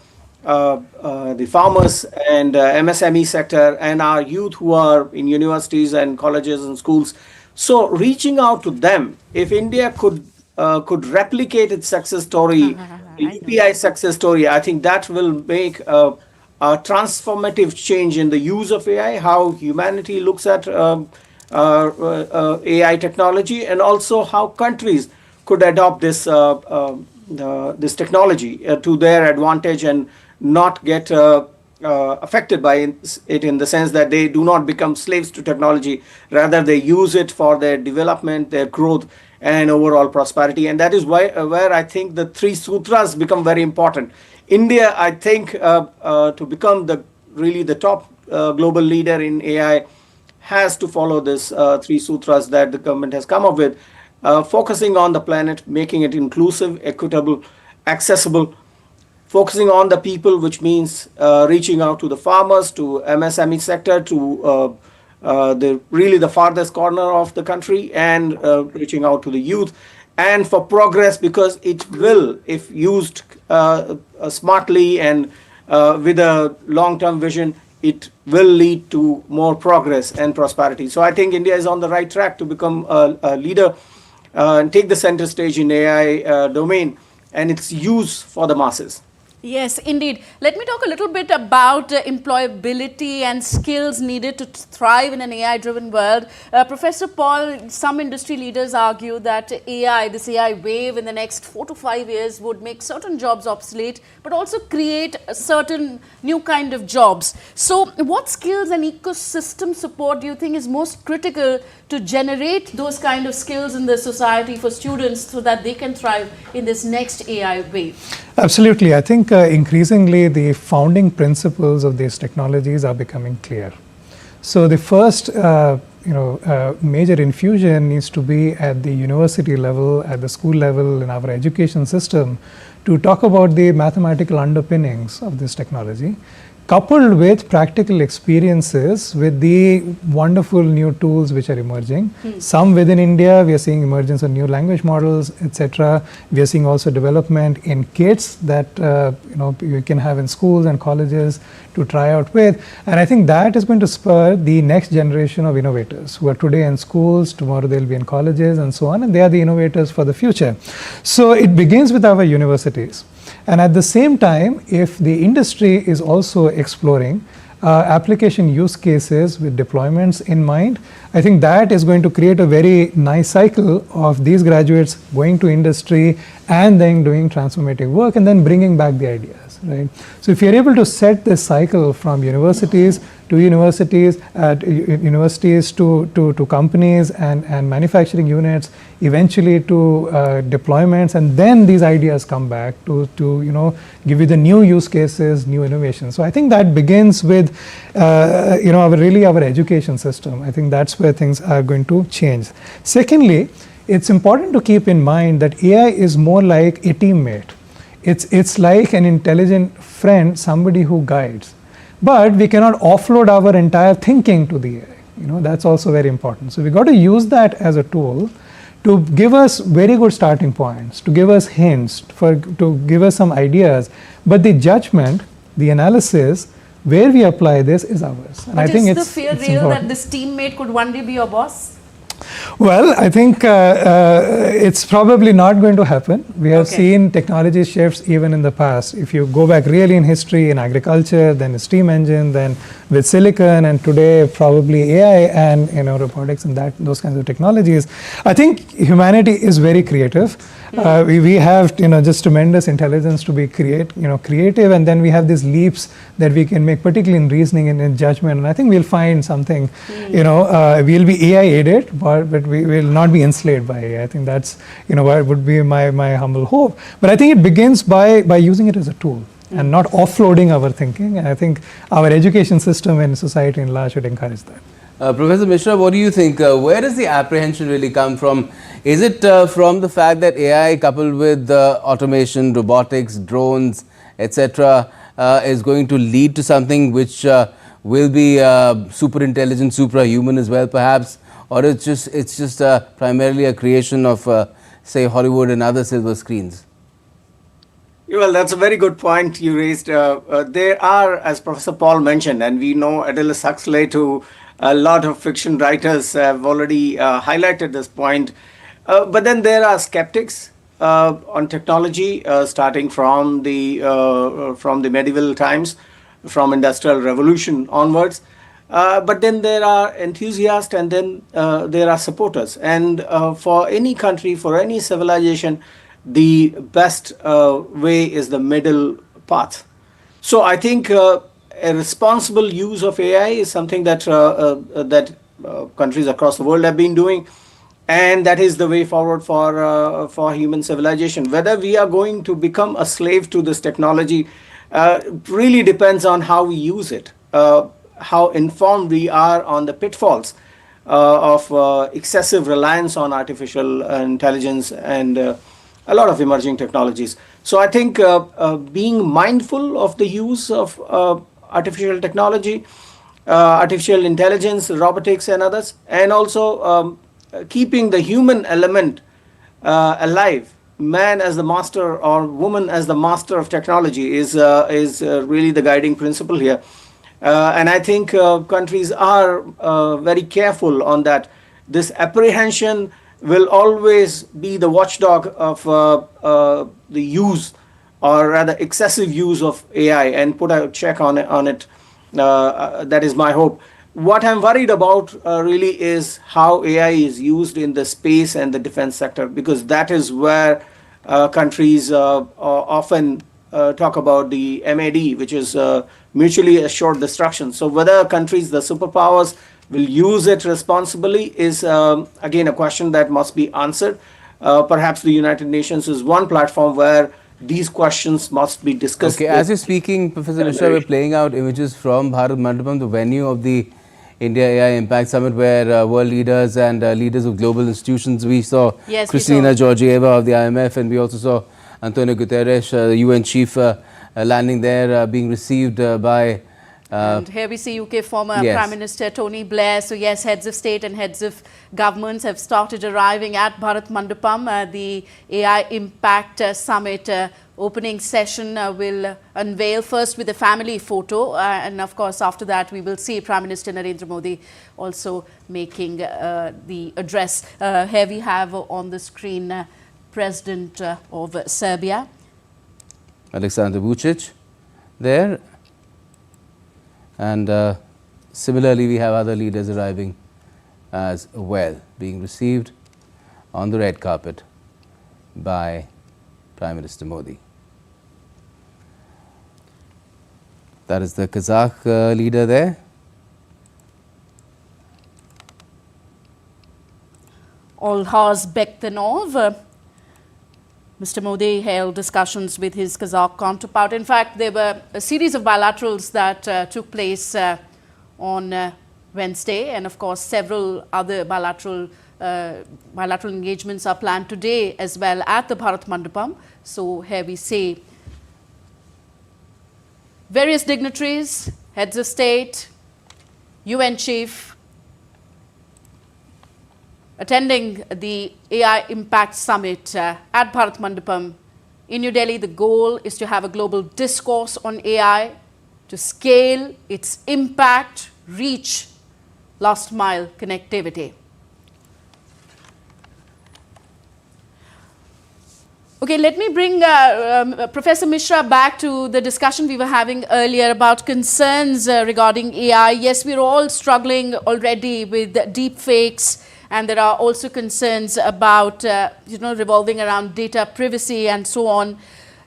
the farmers and MSME sector, and our youth who are in universities and colleges and schools. So reaching out to them, if India could replicate its success story, the UPI success story, I think that will make a transformative change in the use of AI, how humanity looks at AI technology, and also how countries could adopt this this technology to their advantage and not get affected by it, in the sense that they do not become slaves to technology. Rather, they use it for their development, their growth, and overall prosperity. And that is why where I think the three sutras become very important. India, I think, to become really the top global leader in AI, has to follow this three sutras that the government has come up with, focusing on the planet, making it inclusive, equitable, accessible, focusing on the people, which means reaching out to the farmers, to MSME sector, to the farthest corner of the country, and reaching out to the youth, and for progress, because it will, if used smartly and with a long-term vision, it will lead to more progress and prosperity. So I think India is on the right track to become a leader and take the center stage in AI domain and its use for the masses. Yes, indeed. Let me talk a little bit about employability and skills needed to thrive in an AI-driven world. Professor Paul, some industry leaders argue that this AI wave in the next 4 to 5 years would make certain jobs obsolete, but also create a certain new kind of jobs. So what skills and ecosystem support do you think is most critical to generate those kind of skills in the society for students so that they can thrive in this next AI wave? Absolutely. I think increasingly the founding principles of these technologies are becoming clear. So the first major infusion needs to be at the university level, at the school level, in our education system, to talk about the mathematical underpinnings of this technology, coupled with practical experiences with the wonderful new tools which are emerging. Some within India, we are seeing emergence of new language models, etc. We are seeing also development in kits that you can have in schools and colleges to try out with. And I think that is going to spur the next generation of innovators who are today in schools, tomorrow they'll be in colleges and so on, and they are the innovators for the future. So it begins with our universities. And at the same time, if the industry is also exploring application use cases with deployments in mind, I think that is going to create a very nice cycle of these graduates going to industry and then doing transformative work and then bringing back the ideas, right? So if you're able to set this cycle from universities to companies and manufacturing units, eventually to deployments, and then these ideas come back to give you the new use cases, new innovations. So I think that begins with our education system. I think that's where things are going to change. Secondly, it's important to keep in mind that AI is more like a teammate. It's like an intelligent friend, somebody who guides. But we cannot offload our entire thinking to the AI. That's also very important. So we got to use that as a tool to give us very good starting points, to give us hints, to give us some ideas. But the judgment, the analysis, where we apply this is ours. And but I think is the fear real that this teammate could one day be your boss? Well, I think it's probably not going to happen. We have seen technology shifts even in the past. If you go back really in history, in agriculture, then a steam engine, then with silicon, and today probably AI and robotics and those kinds of technologies. I think humanity is very creative. We have just tremendous intelligence to be creative, and then we have these leaps that we can make, particularly in reasoning and in judgment. And I think we'll find something. We'll be AI aided, but we will not be enslaved by AI. I think that's what would be my humble hope. But I think it begins by using it as a tool and not offloading our thinking. And I think our education system and society in large should encourage that. Professor Mishra, what do you think? Where does the apprehension really come from? Is it from the fact that AI coupled with automation, robotics, drones, etc. Is going to lead to something which will be super intelligent, superhuman as well perhaps? Or it's just primarily a creation of say Hollywood and other silver screens? Well, that's a very good point you raised. There are, as Professor Paul mentioned, and we know Aldous Huxley too, a lot of fiction writers have already highlighted this point. But then there are skeptics on technology, starting from the medieval times, from Industrial Revolution onwards. But then there are enthusiasts, and then there are supporters. And for any country, for any civilization, the best way is the middle path. So I think a responsible use of AI is something that countries across the world have been doing. And that is the way forward for human civilization. Whether we are going to become a slave to this technology really depends on how we use it, how informed we are on the pitfalls of excessive reliance on artificial intelligence and a lot of emerging technologies. So I think being mindful of the use of artificial technology, artificial intelligence, robotics and others, and also keeping the human element alive, man as the master or woman as the master of technology is really the guiding principle here. And I think countries are very careful on that. This apprehension will always be the watchdog of the use, or rather excessive use of AI, and put a check on it. That is my hope. What I'm worried about really is how AI is used in the space and the defense sector, because that is where countries often talk about the MAD, which is mutually assured destruction. So whether countries, the superpowers, will use it responsibly is again a question that must be answered. Perhaps the United Nations is one platform where these questions must be discussed. Okay, as you're speaking, Professor Mishra, we're playing out images from Bharat Mandapam, the venue of the India AI Impact Summit, where world leaders and leaders of global institutions, we saw Kristalina Georgieva of the IMF, and we also saw Antonio Guterres, the UN chief, landing there, being received by... and here we see UK former Prime Minister Tony Blair. So yes, heads of state and heads of governments have started arriving at Bharat Mandapam. The AI Impact Summit opening session will unveil first with a family photo, and of course after that we will see Prime Minister Narendra Modi also making the address. Here we have on the screen President of Serbia, Aleksandar Vučić there, and similarly we have other leaders arriving as well, being received on the red carpet by Prime Minister Modi. That is the Kazakh leader there. Olhaz Bektanov. Mr. Modi held discussions with his Kazakh counterpart. In fact, there were a series of bilaterals that took place on Wednesday, and of course several other bilateral engagements are planned today as well at the Bharat Mandapam. So here we see various dignitaries, heads of state, UN chief, attending the AI Impact Summit at Bharat Mandapam in New Delhi. The goal is to have a global discourse on AI, to scale its impact, reach, last mile connectivity. Okay, let me bring Professor Mishra back to the discussion we were having earlier about concerns regarding AI. Yes, we're all struggling already with deep fakes, and there are also concerns about, revolving around data privacy and so on.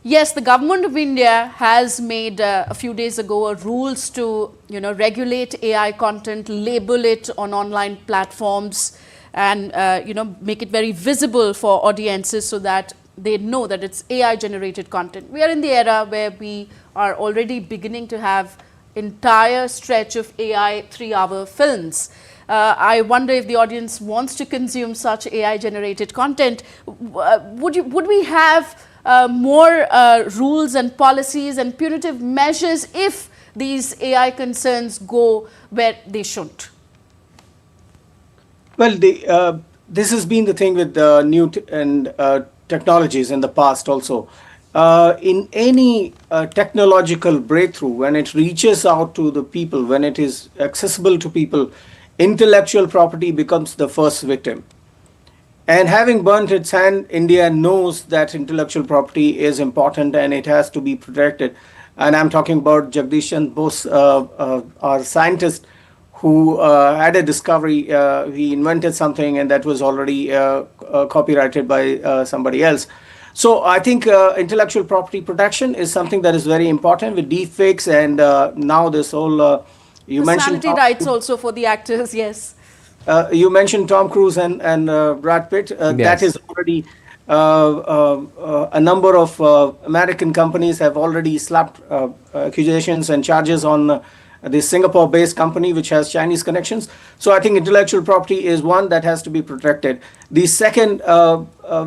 Yes, the government of India has made a few days ago rules to, regulate AI content, label it on online platforms, and, make it very visible for audiences so that they know that it's AI generated content. We are in the era where we are already beginning to have entire stretch of AI 3-hour films. I wonder if the audience wants to consume such AI generated content. Would we have more rules and policies and punitive measures if these AI concerns go where they shouldn't? Well, this has been the thing with new technologies in the past also. In any technological breakthrough, when it reaches out to the people, when it is accessible to people, intellectual property becomes the first victim. And having burnt its hand, India knows that intellectual property is important and it has to be protected. And I'm talking about Jagdish Chandra Bose, our scientist who had a discovery. He invented something and that was already copyrighted by somebody else. So I think intellectual property protection is something that is very important with deepfakes and now this whole, you mentioned... Personality rights also for the actors, yes. You mentioned Tom Cruise and Brad Pitt. That is already a number of American companies have already slapped accusations and charges on this Singapore-based company which has Chinese connections. So I think intellectual property is one that has to be protected. The second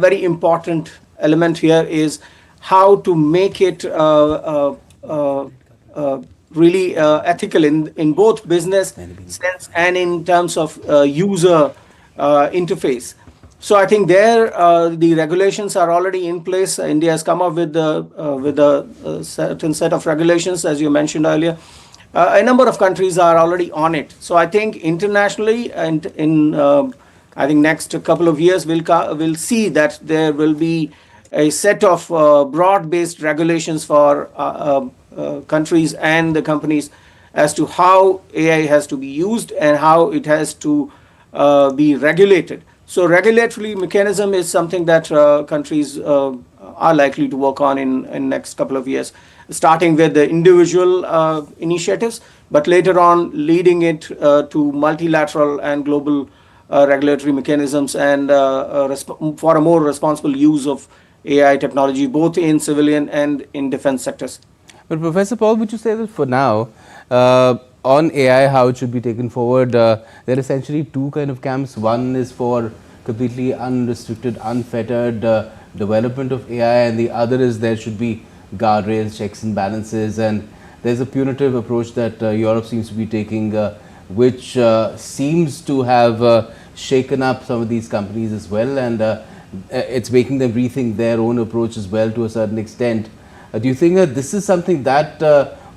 very important element here is how to make it really ethical in both business sense and in terms of user interface. So I think there the regulations are already in place. India has come up with a certain set of regulations, as you mentioned earlier. A number of countries are already on it. So I think internationally and in I think next couple of years we'll see that there will be a set of broad-based regulations for countries and the companies as to how AI has to be used and how it has to be regulated. So regulatory mechanism is something that countries are likely to work on in next couple of years, starting with the individual initiatives, but later on leading it to multilateral and global regulatory mechanisms and for a more responsible use of AI technology, both in civilian and in defense sectors. But Professor Paul, would you say that for now, on AI, how it should be taken forward, there are essentially two kind of camps. One is for completely unrestricted, unfettered development of AI, and the other is there should be guardrails, checks and balances, and there's a punitive approach that Europe seems to be taking, which seems to have shaken up some of these companies as well, and it's making them rethink their own approach as well to a certain extent. Do you think that this is something that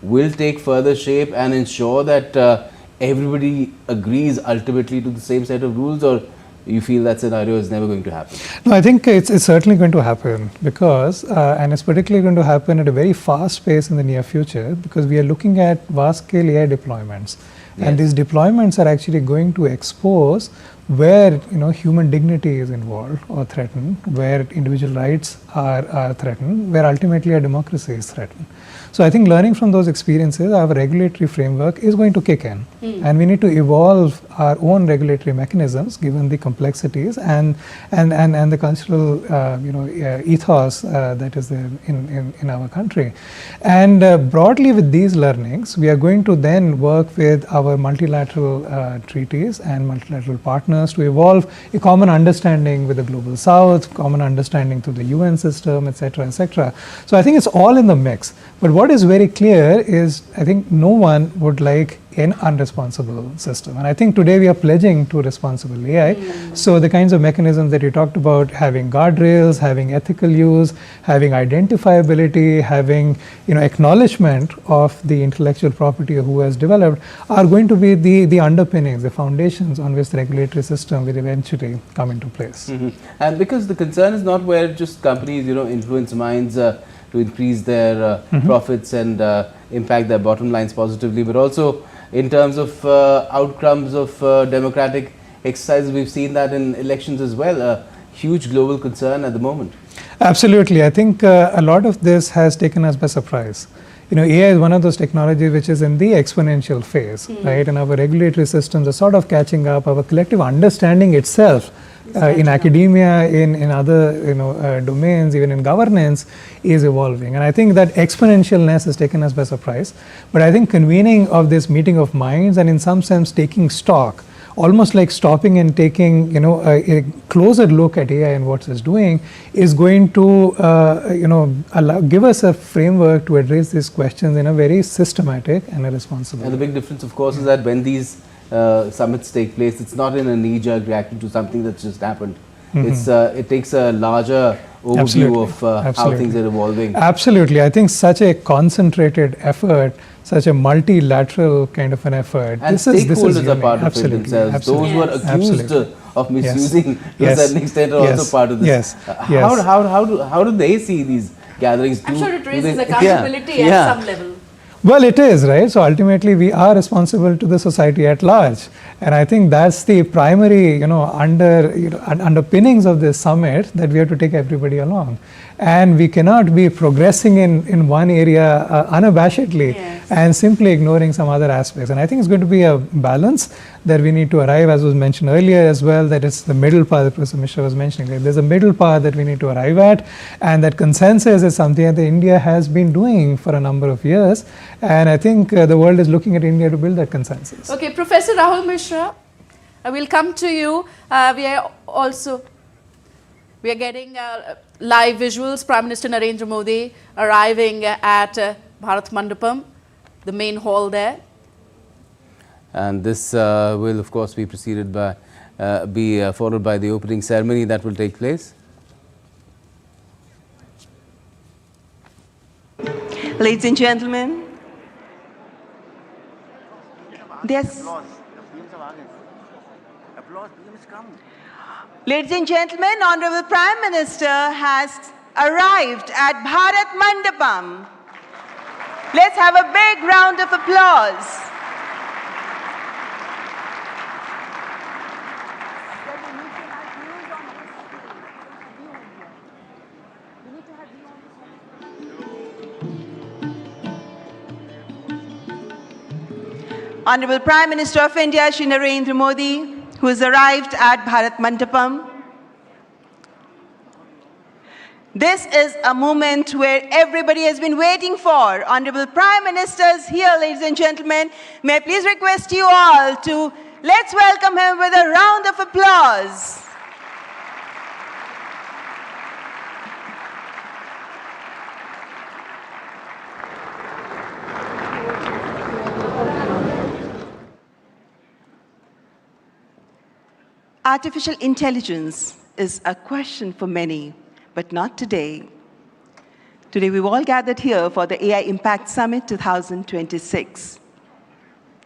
will take further shape and ensure that everybody agrees ultimately to the same set of rules, or you feel that scenario is never going to happen? No, I think it's certainly going to happen because, and it's particularly going to happen at a very fast pace in the near future, because we are looking at vast scale AI deployments. Yes. And these deployments are actually going to expose where human dignity is involved or threatened, where individual rights are threatened, where ultimately our democracy is threatened. So I think learning from those experiences, our regulatory framework is going to kick in, and we need to evolve our own regulatory mechanisms given the complexities and the cultural ethos that is there in our country. And broadly with these learnings, we are going to then work with our multilateral treaties and multilateral partners to evolve a common understanding with the Global South, common understanding through the UN system, etc., etc. So I think it's all in the mix. But what is very clear is, I think no one would like an unresponsible system. And I think today we are pledging to responsible AI. So the kinds of mechanisms that you talked about, having guardrails, having ethical use, having identifiability, having acknowledgement of the intellectual property of who has developed, are going to be the underpinnings, the foundations on which the regulatory system will eventually come into place. And because the concern is not where just companies influence minds to increase their profits and impact their bottom lines positively, but also in terms of outcomes of democratic exercises. We've seen that in elections as well, a huge global concern at the moment. Absolutely. I think a lot of this has taken us by surprise. AI is one of those technologies which is in the exponential phase, right? And our regulatory systems are sort of catching up. Our collective understanding itself in academia, in other domains, even in governance, is evolving. And I think that exponentialness has taken us by surprise. But I think convening of this meeting of minds and in some sense taking stock, almost like stopping and taking a closer look at AI and what it's doing, is going to give us a framework to address these questions in a very systematic and a responsible way. And the big difference, of course, is that when these summits take place, it's not in a knee-jerk reaction to something that's just happened. It takes a larger overview of how things are evolving. Absolutely. I think such a concentrated effort, such a multilateral kind of an effort. And stakeholders are part of it themselves. Those who are accused of misusing to a certain extent are also part of this. How do they see these gatherings? I'm sure it raises accountability at some level. Well, it is, right? So ultimately, we are responsible to the society at large, and I think that's the primary, underpinnings of this summit, that we have to take everybody along, and we cannot be progressing in one area unabashedly and simply ignoring some other aspects. And I think it's going to be a balance that we need to arrive, as was mentioned earlier as well, that it's the middle path that Professor Mishra was mentioning. Like there's a middle path that we need to arrive at, and that consensus is something that India has been doing for a number of years, and I think the world is looking at India to build that consensus. Okay, Professor Rahul Mishra, I will come to you. We are getting live visuals. Prime Minister Narendra Modi arriving at Bharat Mandapam, the main hall there. And this will, of course, be preceded by, followed by the opening ceremony that will take place. Ladies and gentlemen, Ladies and gentlemen, Honorable Prime Minister has arrived at Bharat Mandapam. Let's have a big round of applause. Honorable Prime Minister of India, Shri Narendra Modi, who has arrived at Bharat Mandapam. This is a moment where everybody has been waiting for. Honorable Prime Minister is here, ladies and gentlemen. May I please request you all to let's welcome him with a round of applause. Artificial intelligence is a question for many, but not today. Today we've all gathered here for the AI Impact Summit 2026.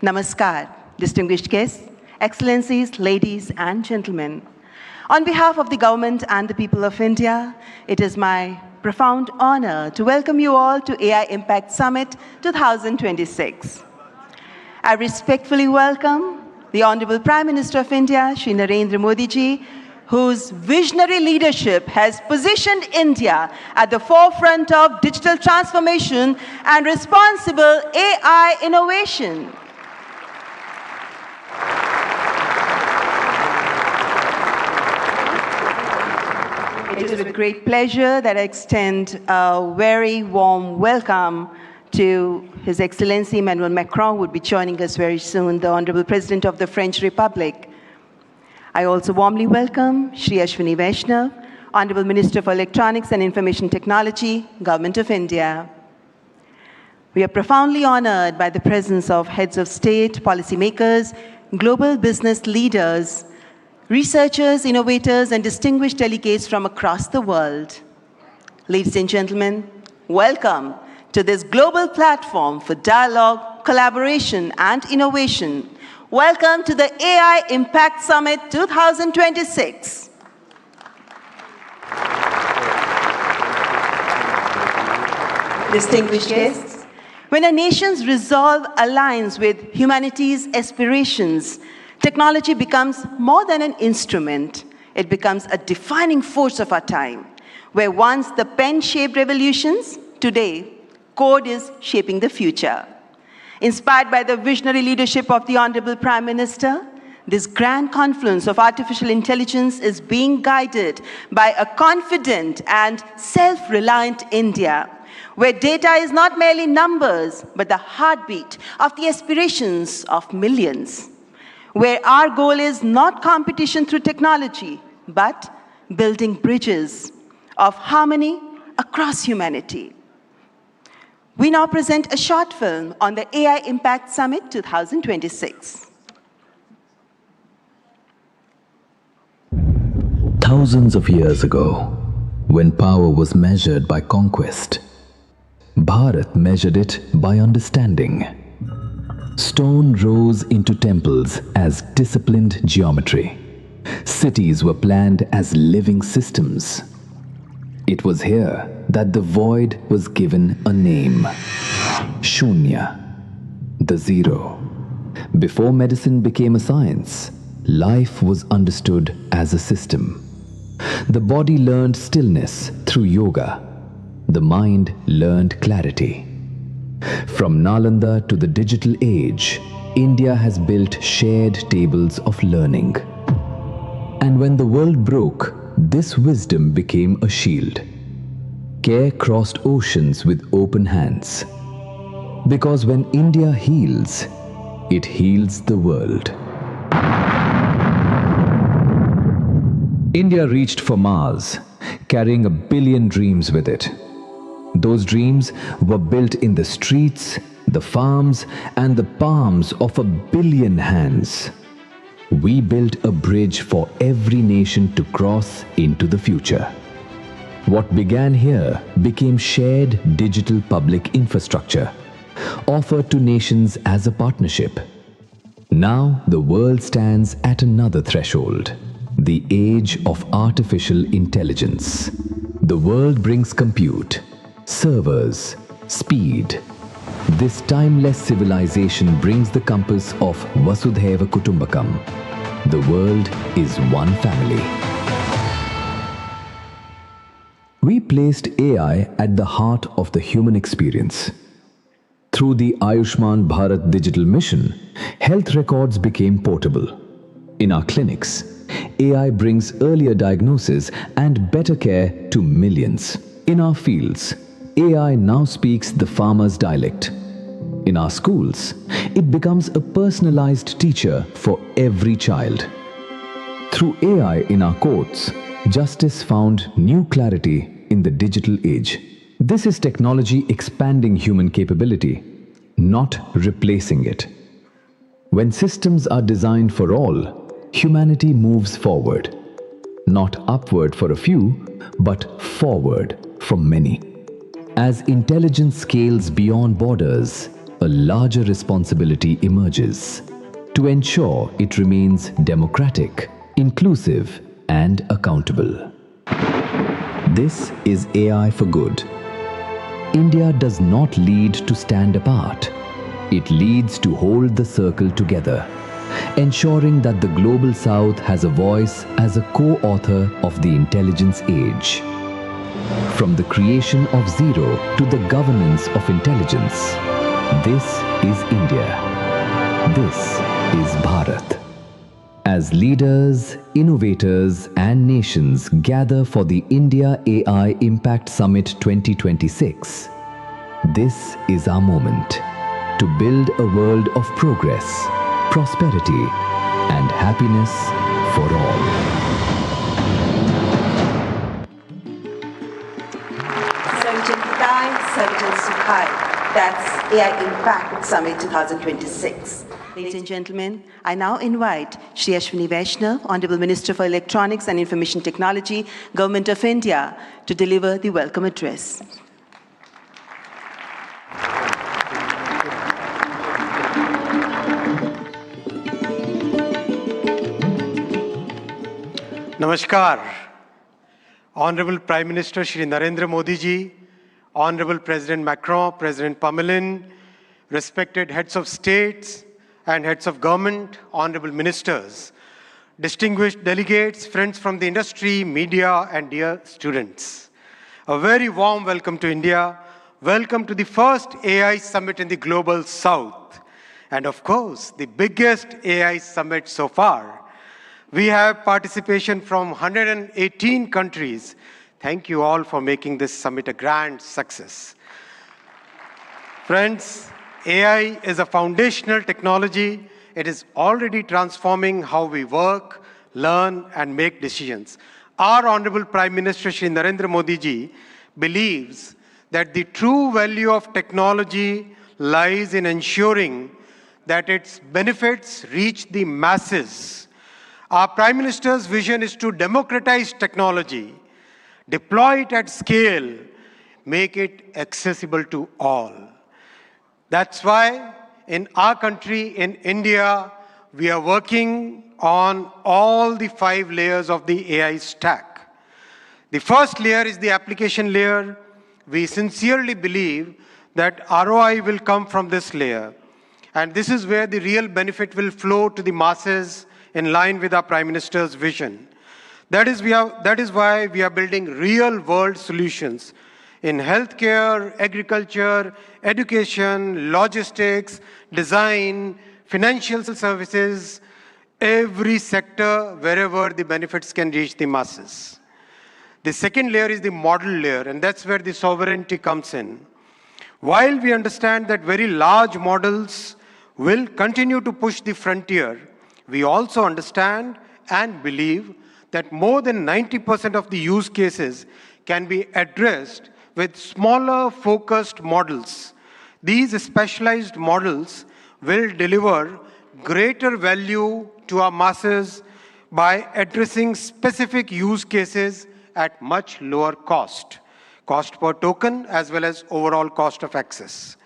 Namaskar, distinguished guests, excellencies, ladies and gentlemen. On behalf of the government and the people of India, it is my profound honor to welcome you all to AI Impact Summit 2026. I respectfully welcome the Honorable Prime Minister of India, Shri Narendra Modi ji, whose visionary leadership has positioned India at the forefront of digital transformation and responsible AI innovation. It is with great pleasure that I extend a very warm welcome to His Excellency Emmanuel Macron, who will be joining us very soon, the Honorable President of the French Republic. I also warmly welcome Shri Ashwini Vaishnav, Honorable Minister for Electronics and Information Technology, Government of India. We are profoundly honored by the presence of heads of state, policymakers, global business leaders, researchers, innovators, and distinguished delegates from across the world. Ladies and gentlemen, welcome to this global platform for dialogue, collaboration, and innovation. Welcome to the AI Impact Summit 2026. Distinguished guests, when a nation's resolve aligns with humanity's aspirations, technology becomes more than an instrument. It becomes a defining force of our time, where once the pen-shaped revolutions, today, code is shaping the future. Inspired by the visionary leadership of the Honorable Prime Minister, this grand confluence of artificial intelligence is being guided by a confident and self-reliant India, where data is not merely numbers, but the heartbeat of the aspirations of millions, where our goal is not competition through technology, but building bridges of harmony across humanity. We now present a short film on the AI Impact Summit 2026. Thousands of years ago, when power was measured by conquest, Bharat measured it by understanding. Stone rose into temples as disciplined geometry. Cities were planned as living systems. It was here that the void was given a name. Shunya, the zero. Before medicine became a science, life was understood as a system. The body learned stillness through yoga. The mind learned clarity. From Nalanda to the digital age, India has built shared tables of learning. And when the world broke, this wisdom became a shield. Care crossed oceans with open hands. Because when India heals, it heals the world. India reached for Mars, carrying 1 billion dreams with it. Those dreams were built in the streets, the farms, and the palms of 1 billion hands. We built a bridge for every nation to cross into the future. What began here became shared digital public infrastructure, offered to nations as a partnership. Now the world stands at another threshold, the age of artificial intelligence. The world brings compute, servers, speed. This timeless civilization brings the compass of Vasudhaiva Kutumbakam. The world is one family. We placed AI at the heart of the human experience. Through the Ayushman Bharat digital mission, health records became portable. In our clinics, AI brings earlier diagnosis and better care to millions. In our fields, AI now speaks the farmer's dialect. In our schools, it becomes a personalized teacher for every child. Through AI in our courts, justice found new clarity in the digital age. This is technology expanding human capability, not replacing it. When systems are designed for all, humanity moves forward. Not upward for a few, but forward for many. As intelligence scales beyond borders, a larger responsibility emerges to ensure it remains democratic, inclusive, and accountable. This is AI for good. India does not lead to stand apart. It leads to hold the circle together, ensuring that the Global South has a voice as a co-author of the intelligence age. From the creation of zero to the governance of intelligence, this is India. This is Bharat. As leaders, innovators, and nations gather for the India AI Impact Summit 2026, this is our moment to build a world of progress, prosperity, and happiness for all. Sarjan Hitai, Sarjan Sukhai. That's AI Impact Summit 2026. Ladies and gentlemen, I now invite Shri Ashwini Vaishnav, Honorable Minister for Electronics and Information Technology, Government of India, to deliver the welcome address. Namaskar. Honorable Prime Minister Shri Narendra Modi ji, Honorable President Macron, President Pamelin, respected heads of states and heads of government, honorable ministers, distinguished delegates, friends from the industry, media, and dear students. A very warm welcome to India. Welcome to the first AI summit in the Global South. And of course, the biggest AI summit so far. We have participation from 118 countries. Thank you all for making this summit a grand success. Friends, AI is a foundational technology. It is already transforming how we work, learn, and make decisions. Our Honorable Prime Minister Shri Narendra Modi ji believes that the true value of technology lies in ensuring that its benefits reach the masses. Our Prime Minister's vision is to democratize technology, deploy it at scale, make it accessible to all. That's why in our country, in India, we are working on all the 5 layers of the AI stack. The first layer is the application layer. We sincerely believe that ROI will come from this layer. And this is where the real benefit will flow to the masses in line with our Prime Minister's vision. That is why we are building real-world solutions in healthcare, agriculture, education, logistics, design, financial services, every sector, wherever the benefits can reach the masses. The second layer is the model layer, and that's where the sovereignty comes in. While we understand that very large models will continue to push the frontier, we also understand and believe that more than 90% of the use cases can be addressed with smaller, focused models. These specialized models will deliver greater value to our masses by addressing specific use cases at much lower cost per token as well as overall cost of access.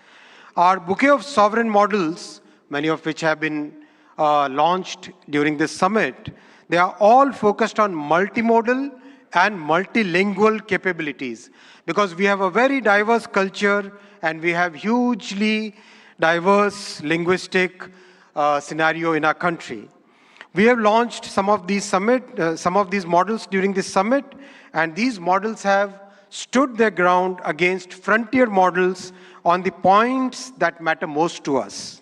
Our bouquet of sovereign models, many of which have been launched during this summit, they are all focused on multimodal and multilingual capabilities because we have a very diverse culture and we have hugely diverse linguistic scenario in our country. We have launched some of these models during this summit, and these models have stood their ground against frontier models on the points that matter most to us.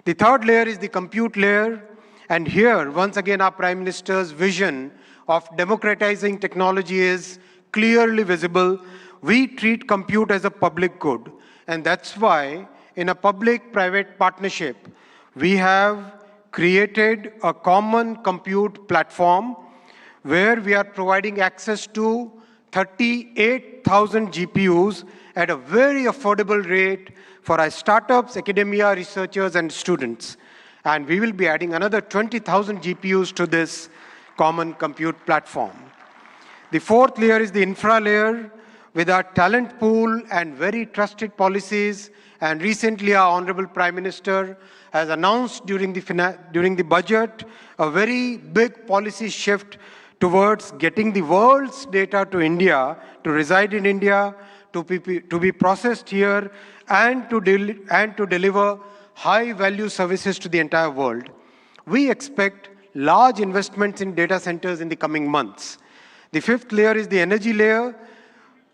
The third layer is the compute layer, and here, once again, our Prime Minister's vision of democratizing technology is clearly visible. We treat compute as a public good, and that's why in a public-private partnership, we have created a common compute platform where we are providing access to 38,000 GPUs at a very affordable rate for our startups, academia, researchers, and students. And we will be adding another 20,000 GPUs to this common compute platform. The fourth layer is the infra layer with our talent pool and very trusted policies. And recently, our Honorable Prime Minister has announced during the budget a very big policy shift towards getting the world's data to India, to reside in India, to be processed here, and to deliver high-value services to the entire world. We expect large investments in data centers in the coming months. The fifth layer is the energy layer.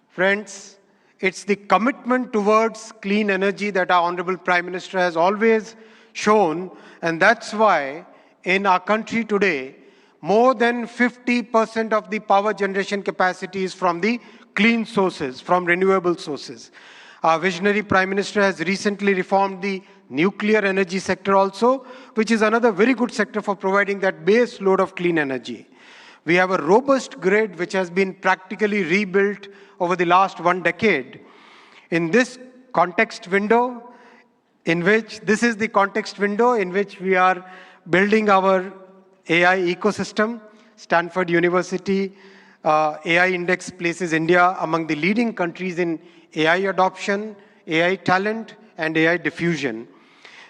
Friends, it's the commitment towards clean energy that our Honorable Prime Minister has always shown, and that's why in our country today, more than 50% of the power generation capacity is from the clean sources, from renewable sources. Our visionary Prime Minister has recently reformed the nuclear energy sector also, which is another very good sector for providing that base load of clean energy. We have a robust grid which has been practically rebuilt over the last 1 decade. In this context window, this is the context window in which we are building our AI ecosystem. Stanford University AI Index places India among the leading countries in AI adoption, AI talent, and AI diffusion.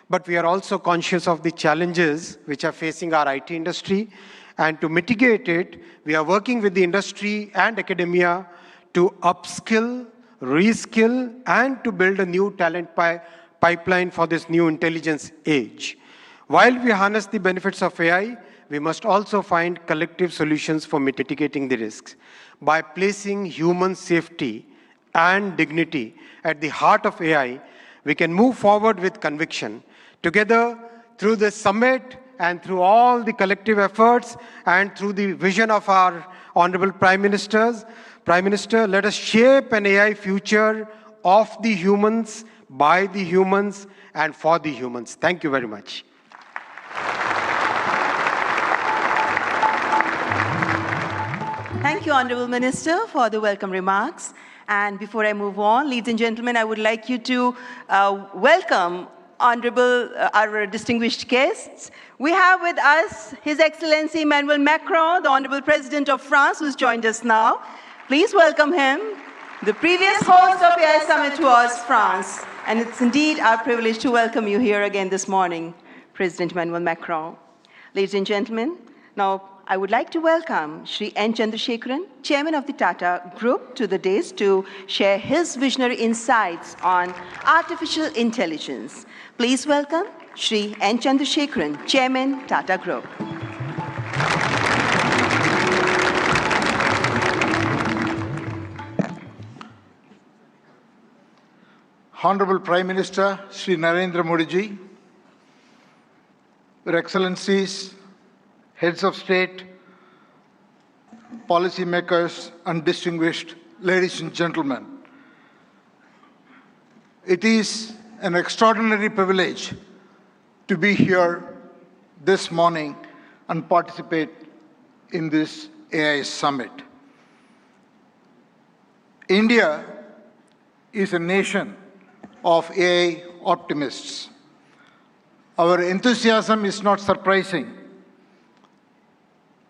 But we are also conscious of the challenges which are facing our IT industry. And to mitigate it, we are working with the industry and academia to upskill, reskill, and to build a new talent pipeline for this new intelligence age. While we harness the benefits of AI, we must also find collective solutions for mitigating the risks. By placing human safety and dignity at the heart of AI, we can move forward with conviction. Together, through this summit and through all the collective efforts and through the vision of our Honorable Prime Minister, let us shape an AI future of the humans, by the humans, and for the humans. Thank you very much. Thank you, Honorable Minister, for the welcome remarks. And before I move on, ladies and gentlemen, I would like you to welcome our distinguished guests. We have with us His Excellency Emmanuel Macron, the Honorable President of France, who's joined us now. Please welcome him. The previous host of AI Summit was France, and it's indeed our privilege to welcome you here again this morning, President Emmanuel Macron. Ladies and gentlemen, now I would like to welcome Shri N. Chandrasekaran, Chairman of the Tata Group, to the dais to share his visionary insights on artificial intelligence. Please welcome Shri N. Chandrasekaran, Chairman, Tata Group. Honorable Prime Minister Shri Narendra Modi ji, Your Excellencies, heads of state, policymakers, and distinguished ladies and gentlemen. It is an extraordinary privilege to be here this morning and participate in this AI summit. India is a nation of AI optimists. Our enthusiasm is not surprising.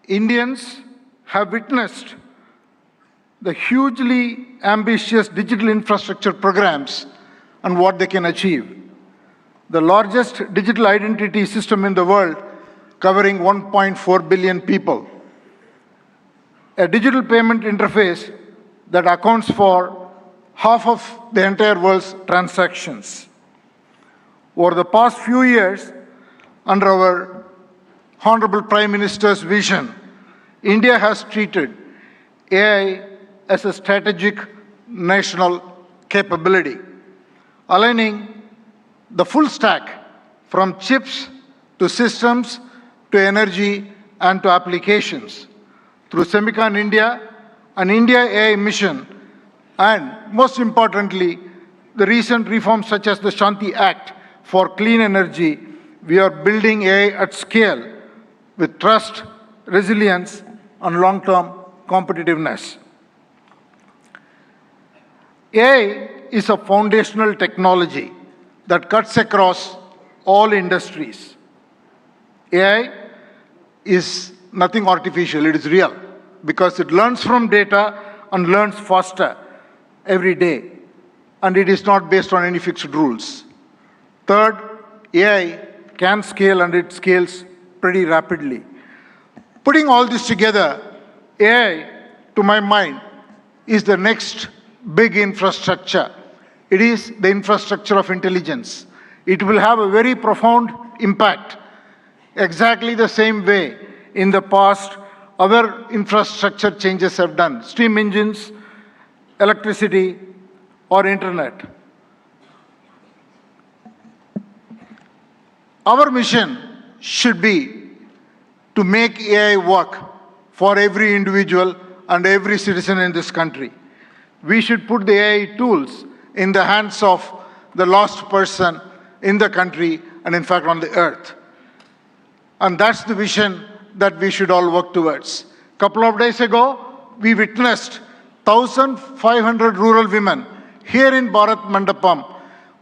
Indians have witnessed the hugely ambitious digital infrastructure programs and what they can achieve. The largest digital identity system in the world, covering 1.4 billion people. A digital payment interface that accounts for half of the entire world's transactions. Over the past few years, under our Honorable Prime Minister's vision, India has treated AI as a strategic national capability, aligning the full stack from chips to systems to energy and to applications through Semicon India, an India AI mission, and most importantly, the recent reforms such as the Shanti Act for clean energy. We are building AI at scale with trust, resilience, and long-term competitiveness. AI is a foundational technology that cuts across all industries. AI is nothing artificial, it is real, because it learns from data and learns faster every day, and it is not based on any fixed rules. Third, AI can scale, and it scales pretty rapidly. Putting all this together, AI, to my mind, is the next big infrastructure. It is the infrastructure of intelligence. It will have a very profound impact, exactly the same way in the past other infrastructure changes have done, steam engines, electricity, or internet. Our mission should be to make AI work for every individual and every citizen in this country. We should put the AI tools in the hands of the last person in the country and in fact on the earth. And that's the vision that we should all work towards. A couple of days ago, we witnessed 1,500 rural women here in Bharat Mandapam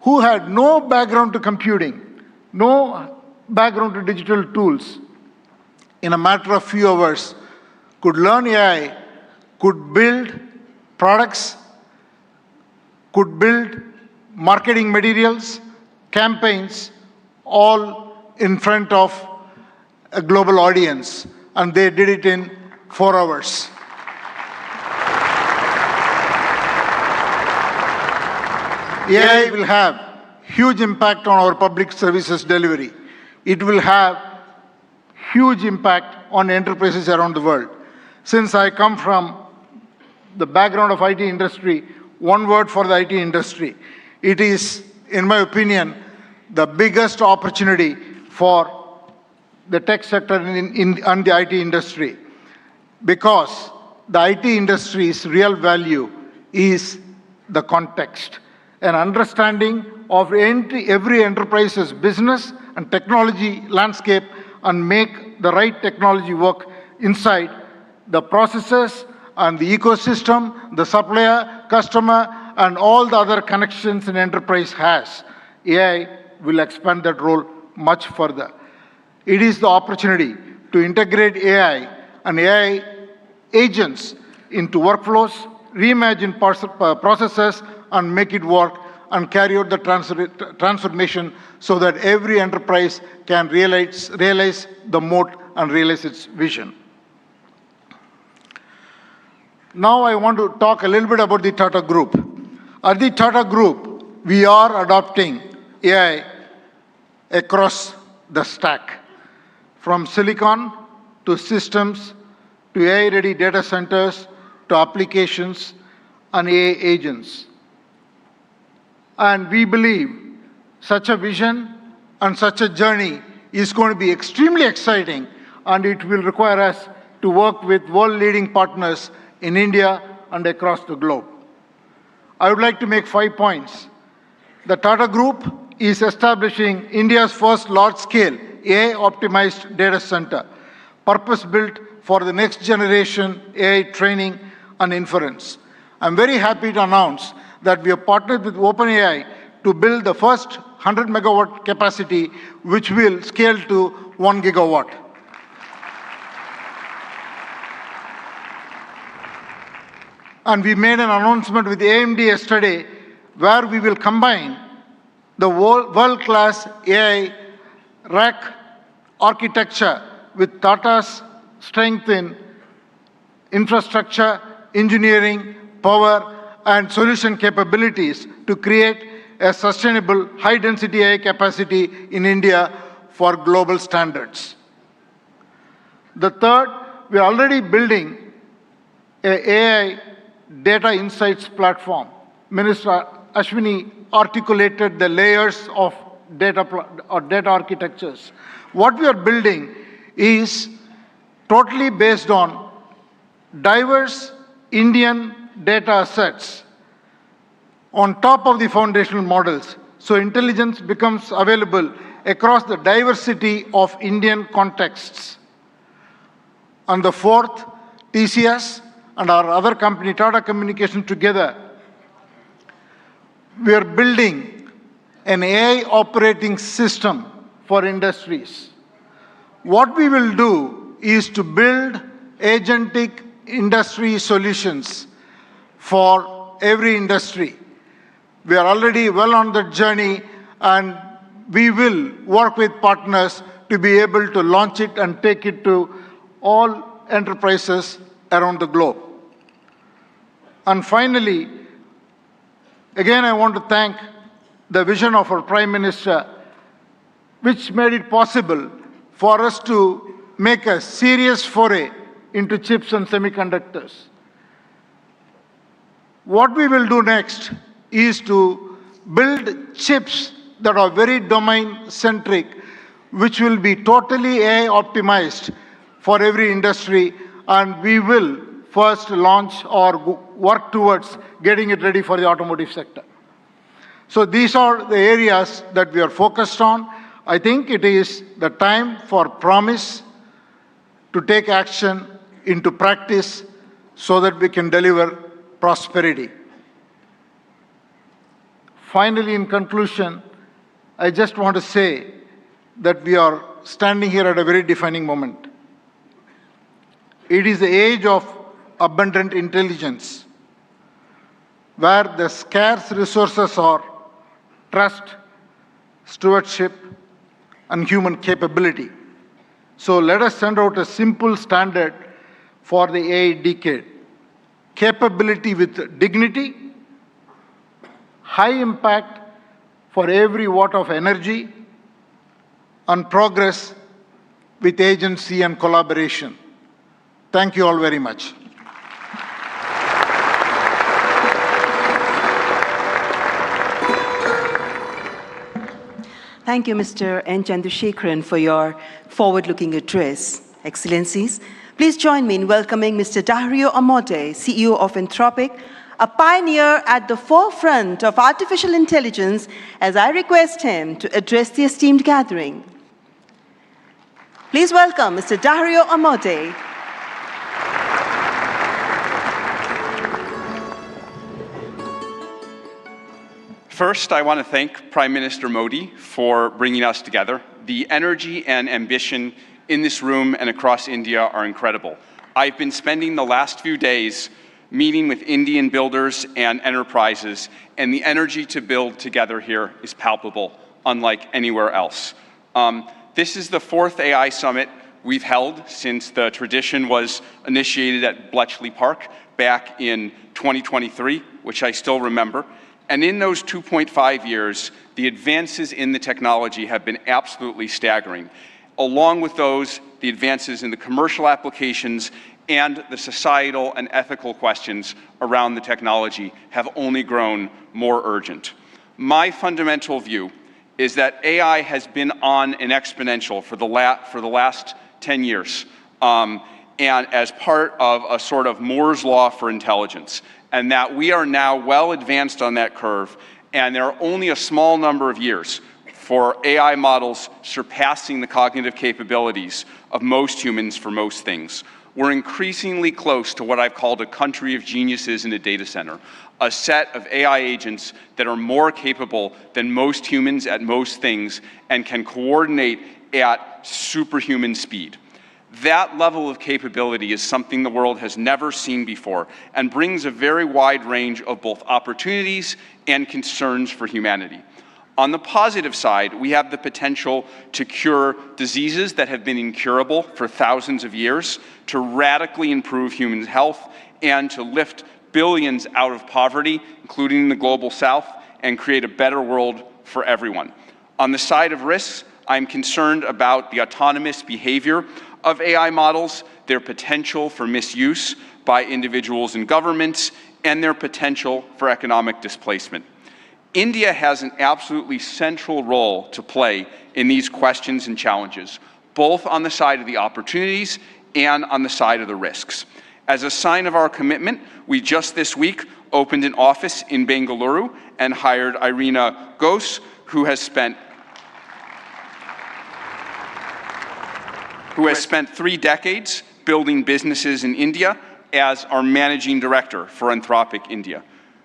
who had no background to computing, no background to digital tools. In a matter of few hours, could learn AI, could build products, could build marketing materials, campaigns, all in front of a global audience, and they did it in 4 hours. AI will have huge impact on our public services delivery. It will have huge impact on enterprises around the world. Since I come from the background of IT industry, one word for the IT industry. It is, in my opinion, the biggest opportunity for the tech sector and the IT industry, because the IT industry's real value is the context, an understanding of every enterprise's business and technology landscape and make the right technology work inside the processes and the ecosystem, the supplier, customer, and all the other connections an enterprise has. AI will expand that role much further. It is the opportunity to integrate AI and AI agents into workflows, reimagine processes, and make it work and carry out the transformation so that every enterprise can realize the moat and realize its vision. Now I want to talk a little bit about the Tata Group. At the Tata Group, we are adopting AI across the stack, from silicon to systems to AI-ready data centers to applications and AI agents. And we believe such a vision and such a journey is going to be extremely exciting, and it will require us to work with world-leading partners in India and across the globe. I would like to make 5 points. The Tata Group is establishing India's first large-scale AI-optimized data center, purpose-built for the next generation AI training and inference. I'm very happy to announce that we have partnered with OpenAI to build the first 100 megawatt capacity, which will scale to 1 gigawatt. And we made an announcement with AMD yesterday where we will combine the world-class AI rack architecture with Tata's strength in infrastructure, engineering, power, and solution capabilities to create a sustainable high-density AI capacity in India for global standards. The third, we are already building an AI data insights platform. Minister Ashwini articulated the layers of data architectures. What we are building is totally based on diverse Indian data sets on top of the foundational models, so intelligence becomes available across the diversity of Indian contexts. And the fourth, TCS and our other company, Tata Communications, together, we are building an AI operating system for industries. What we will do is to build agentic industry solutions for every industry. We are already well on that journey, and we will work with partners to be able to launch it and take it to all enterprises around the globe. And finally, again, I want to thank the vision of our Prime Minister, which made it possible for us to make a serious foray into chips and semiconductors. What we will do next is to build chips that are very domain-centric, which will be totally AI-optimized for every industry, and we will first launch or work towards getting it ready for the automotive sector. So these are the areas that we are focused on. I think it is the time for promise to take action into practice so that we can deliver prosperity. Finally, in conclusion, I just want to say that we are standing here at a very defining moment. It is the age of abundant intelligence, where the scarce resources are trust, stewardship, and human capability. So let us send out a simple standard for the AI decade. Capability with dignity, high impact for every watt of energy, and progress with agency and collaboration. Thank you all very much. Thank you, Mr. N. Chandrasekharan, for your forward-looking address. Excellencies, please join me in welcoming Mr. Dario Amodei, CEO of Anthropic, a pioneer at the forefront of artificial intelligence, as I request him to address the esteemed gathering. Please welcome Mr. Dario Amodei. First, I want to thank Prime Minister Modi for bringing us together. The energy and ambition in this room and across India are incredible. I've been spending the last few days meeting with Indian builders and enterprises, and the energy to build together here is palpable, unlike anywhere else. This is the 4th AI summit we've held since the tradition was initiated at Bletchley Park back in 2023, which I still remember. And in those 2.5 years, the advances in the technology have been absolutely staggering. Along with those, the advances in the commercial applications and the societal and ethical questions around the technology have only grown more urgent. My fundamental view is that AI has been on an exponential for the last 10 years, and as part of a sort of Moore's law for intelligence, and that we are now well advanced on that curve, and there are only a small number of years for AI models surpassing the cognitive capabilities of most humans for most things. We're increasingly close to what I've called a country of geniuses in a data center, a set of AI agents that are more capable than most humans at most things and can coordinate at superhuman speed. That level of capability is something the world has never seen before and brings a very wide range of both opportunities and concerns for humanity. On the positive side, we have the potential to cure diseases that have been incurable for thousands of years, to radically improve human health, and to lift billions out of poverty, including the global south, and create a better world for everyone. On the side of risks, I'm concerned about the autonomous behavior of AI models, their potential for misuse by individuals and governments, and their potential for economic displacement. India has an absolutely central role to play in these questions and challenges, both on the side of the opportunities and on the side of the risks. As a sign of our commitment, we just this week opened an office in Bengaluru and hired Irina Ghosh, who has spent 3 decades building businesses in India as our managing director for Anthropic India.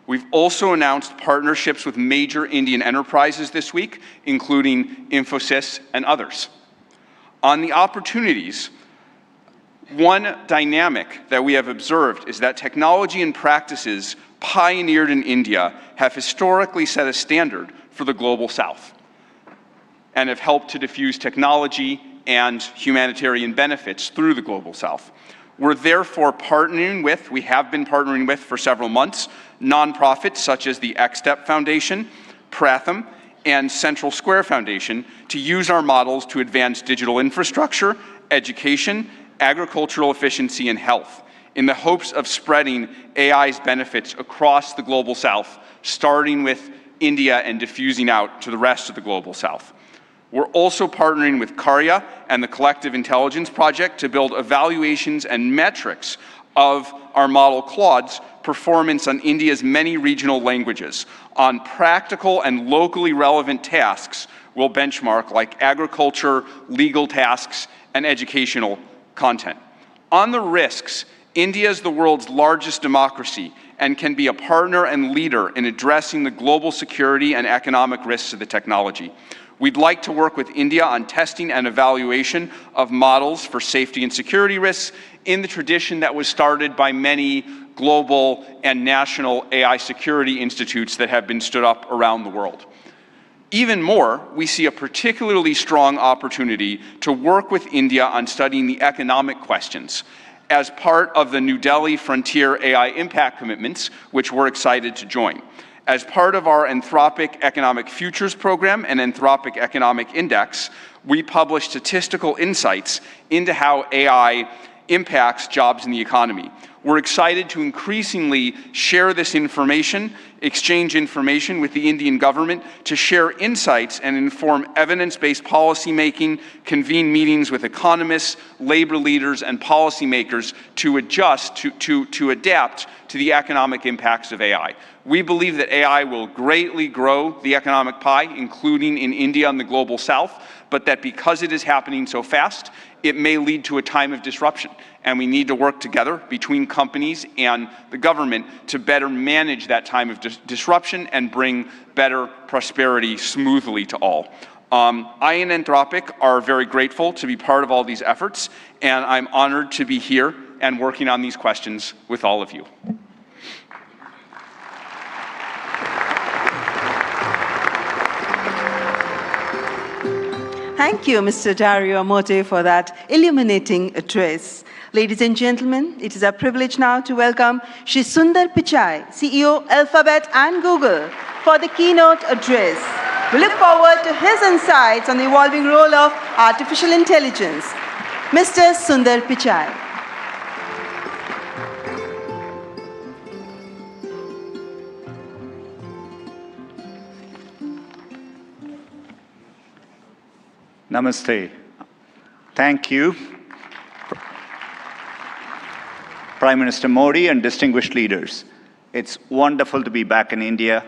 We've also announced partnerships with major Indian enterprises this week, including Infosys and others. On the opportunities, one dynamic that we have observed is that technology and practices pioneered in India have historically set a standard for the global south and have helped to diffuse technology and humanitarian benefits through the global south. We're therefore we have been partnering with for several months, nonprofits such as the XSTEP Foundation, Pratham, and Central Square Foundation to use our models to advance digital infrastructure, education, agricultural efficiency, and health, in the hopes of spreading AI's benefits across the global south, starting with India and diffusing out to the rest of the global south. We're also partnering with Karya and the Collective Intelligence Project to build evaluations and metrics of our model Claude's performance on India's many regional languages. On practical and locally relevant tasks, we'll benchmark like agriculture, legal tasks, and educational content. On the risks, India is the world's largest democracy and can be a partner and leader in addressing the global security and economic risks of the technology. We'd like to work with India on testing and evaluation of models for safety and security risks in the tradition that was started by many global and national AI security institutes that have been stood up around the world. Even more, we see a particularly strong opportunity to work with India on studying the economic questions as part of the New Delhi Frontier AI Impact Commitments, which we're excited to join. As part of our Anthropic Economic Futures Program and Anthropic Economic Index, we publish statistical insights into how AI impacts jobs in the economy. We're excited to increasingly share this information, exchange information with the Indian government to share insights and inform evidence-based policy making, convene meetings with economists, labor leaders, and policymakers to adjust, to adapt to the economic impacts of AI. We believe that AI will greatly grow the economic pie, including in India and the global south, but that because it is happening so fast, it may lead to a time of disruption. And we need to work together between companies and the government to better manage that time of disruption and bring better prosperity smoothly to all. I and Anthropic are very grateful to be part of all these efforts, and I'm honored to be here and working on these questions with all of you. Thank you, Mr. Dario Amodei, for that illuminating address. Ladies and gentlemen, it is our privilege now to welcome Shri Sundar Pichai, CEO, Alphabet and Google, for the keynote address. We look forward to his insights on the evolving role of artificial intelligence. Mr. Sundar Pichai. Namaste. Thank you, Prime Minister Modi and distinguished leaders. It's wonderful to be back in India.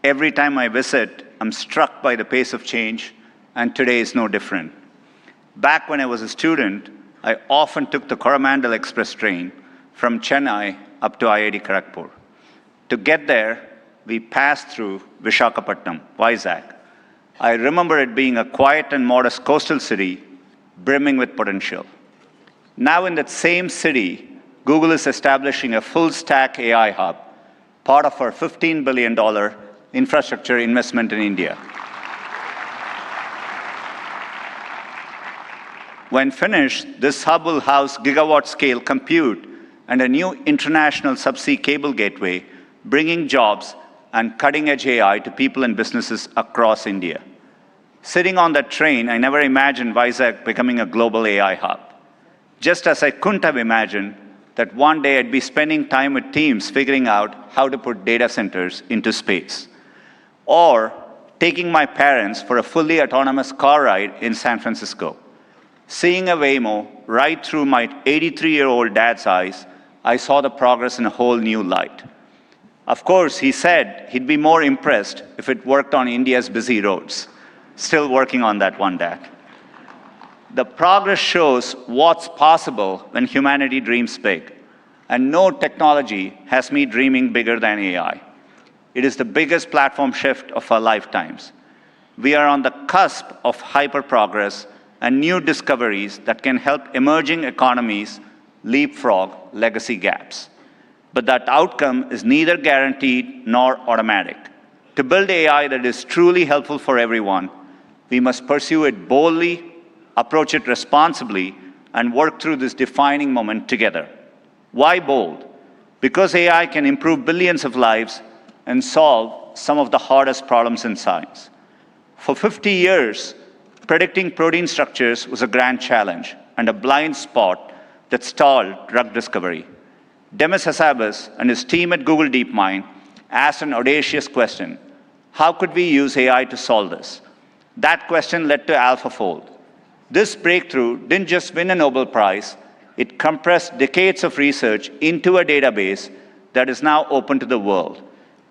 Every time I visit, I'm struck by the pace of change, and today is no different. Back when I was a student, I often took the Coromandel Express train from Chennai up to IIT Kharagpur. To get there, we passed through Visakhapatnam, Vizag. I remember it being a quiet and modest coastal city brimming with potential. Now in that same city, Google is establishing a full-stack AI hub, part of our $15 billion infrastructure investment in India. When finished, this hub will house gigawatt-scale compute and a new international subsea cable gateway, bringing jobs and cutting-edge AI to people and businesses across India. Sitting on that train, I never imagined Vizag becoming a global AI hub. Just as I couldn't have imagined that one day I'd be spending time with teams figuring out how to put data centers into space. Or taking my parents for a fully autonomous car ride in San Francisco. Seeing a Waymo right through my 83-year-old dad's eyes, I saw the progress in a whole new light. Of course, he said he'd be more impressed if it worked on India's busy roads. Still working on that one, Dad. The progress shows what's possible when humanity dreams big. And no technology has me dreaming bigger than AI. It is the biggest platform shift of our lifetimes. We are on the cusp of hyper-progress and new discoveries that can help emerging economies leapfrog legacy gaps. But that outcome is neither guaranteed nor automatic. To build AI that is truly helpful for everyone, we must pursue it boldly, approach it responsibly, and work through this defining moment together. Why bold? Because AI can improve billions of lives and solve some of the hardest problems in science. For 50 years, predicting protein structures was a grand challenge and a blind spot that stalled drug discovery. Demis Hassabis and his team at Google DeepMind asked an audacious question: how could we use AI to solve this? That question led to AlphaFold. This breakthrough didn't just win a Nobel Prize, it compressed decades of research into a database that is now open to the world.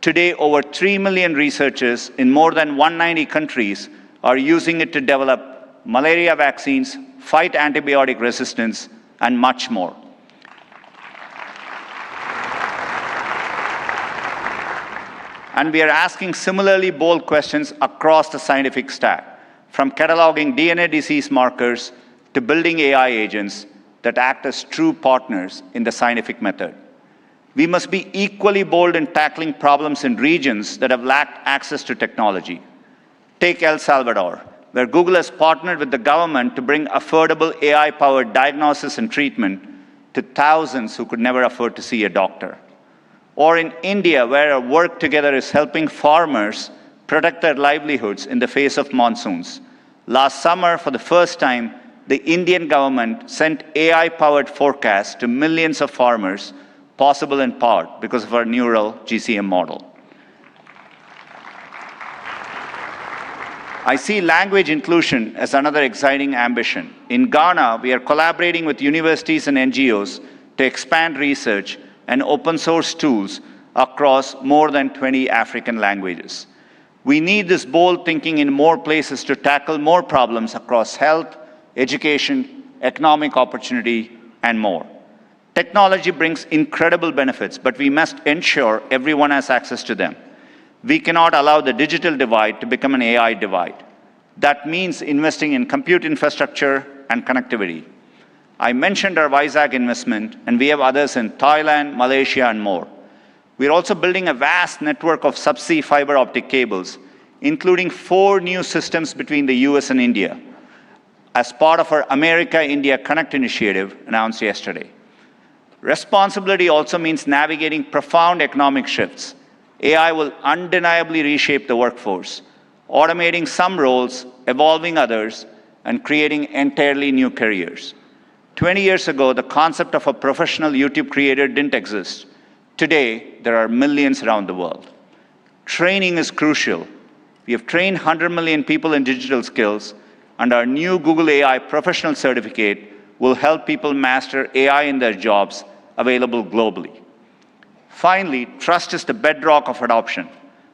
Today, over 3 million researchers in more than 190 countries are using it to develop malaria vaccines, fight antibiotic resistance, and much more. And we are asking similarly bold questions across the scientific stack, from cataloging DNA disease markers to building AI agents that act as true partners in the scientific method. We must be equally bold in tackling problems in regions that have lacked access to technology. Take El Salvador, where Google has partnered with the government to bring affordable AI-powered diagnosis and treatment to thousands who could never afford to see a doctor. Or in India, where our work together is helping farmers protect their livelihoods in the face of monsoons. Last summer, for the first time, the Indian government sent AI-powered forecasts to millions of farmers, possible in part because of our neural GCM model. I see language inclusion as another exciting ambition. In Ghana, we are collaborating with universities and NGOs to expand research and open source tools across more than 20 African languages. We need this bold thinking in more places to tackle more problems across health, education, economic opportunity, and more. Technology brings incredible benefits, but we must ensure everyone has access to them. We cannot allow the digital divide to become an AI divide. That means investing in compute infrastructure and connectivity. I mentioned our Vizag investment, and we have others in Thailand, Malaysia, and more. We're also building a vast network of subsea fiber optic cables, including 4 new systems between the US and India, as part of our America-India Connect initiative announced yesterday. Responsibility also means navigating profound economic shifts. AI will undeniably reshape the workforce, automating some roles, evolving others, and creating entirely new careers. 20 years ago, the concept of a professional YouTube creator didn't exist. Today, there are millions around the world. Training is crucial. We have trained 100 million people in digital skills, and our new Google AI Professional Certificate will help people master AI in their jobs, available globally. Finally, trust is the bedrock of adoption.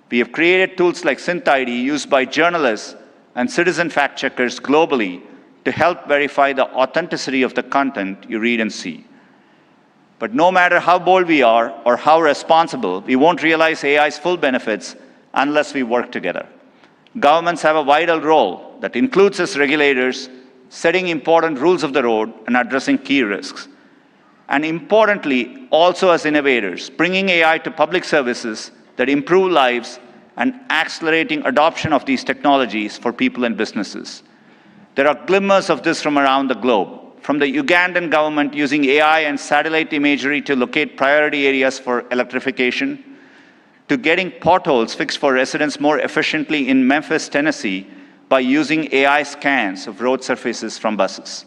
We have created tools like SynthID used by journalists and citizen fact-checkers globally to help verify the authenticity of the content you read and see. But no matter how bold we are or how responsible, we won't realize AI's full benefits unless we work together. Governments have a vital role that includes as regulators, setting important rules of the road and addressing key risks. And importantly, also as innovators, bringing AI to public services that improve lives and accelerating adoption of these technologies for people and businesses. There are glimmers of this from around the globe, from the Ugandan government using AI and satellite imagery to locate priority areas for electrification, to getting potholes fixed for residents more efficiently in Memphis, Tennessee, by using AI scans of road surfaces from buses.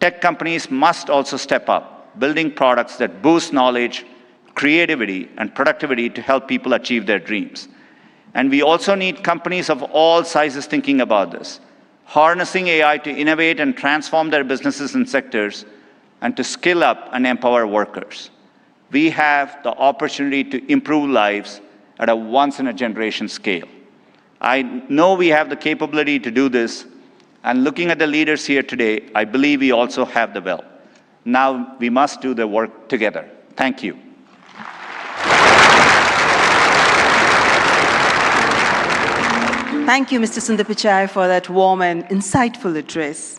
Tech companies must also step up, building products that boost knowledge, creativity, and productivity to help people achieve their dreams. And we also need companies of all sizes thinking about this, harnessing AI to innovate and transform their businesses and sectors, and to skill up and empower workers. We have the opportunity to improve lives at a once-in-a-generation scale. I know we have the capability to do this, and looking at the leaders here today, I believe we also have the will. Now we must do the work together. Thank you. Thank you, Mr. Sundar Pichai, for that warm and insightful address.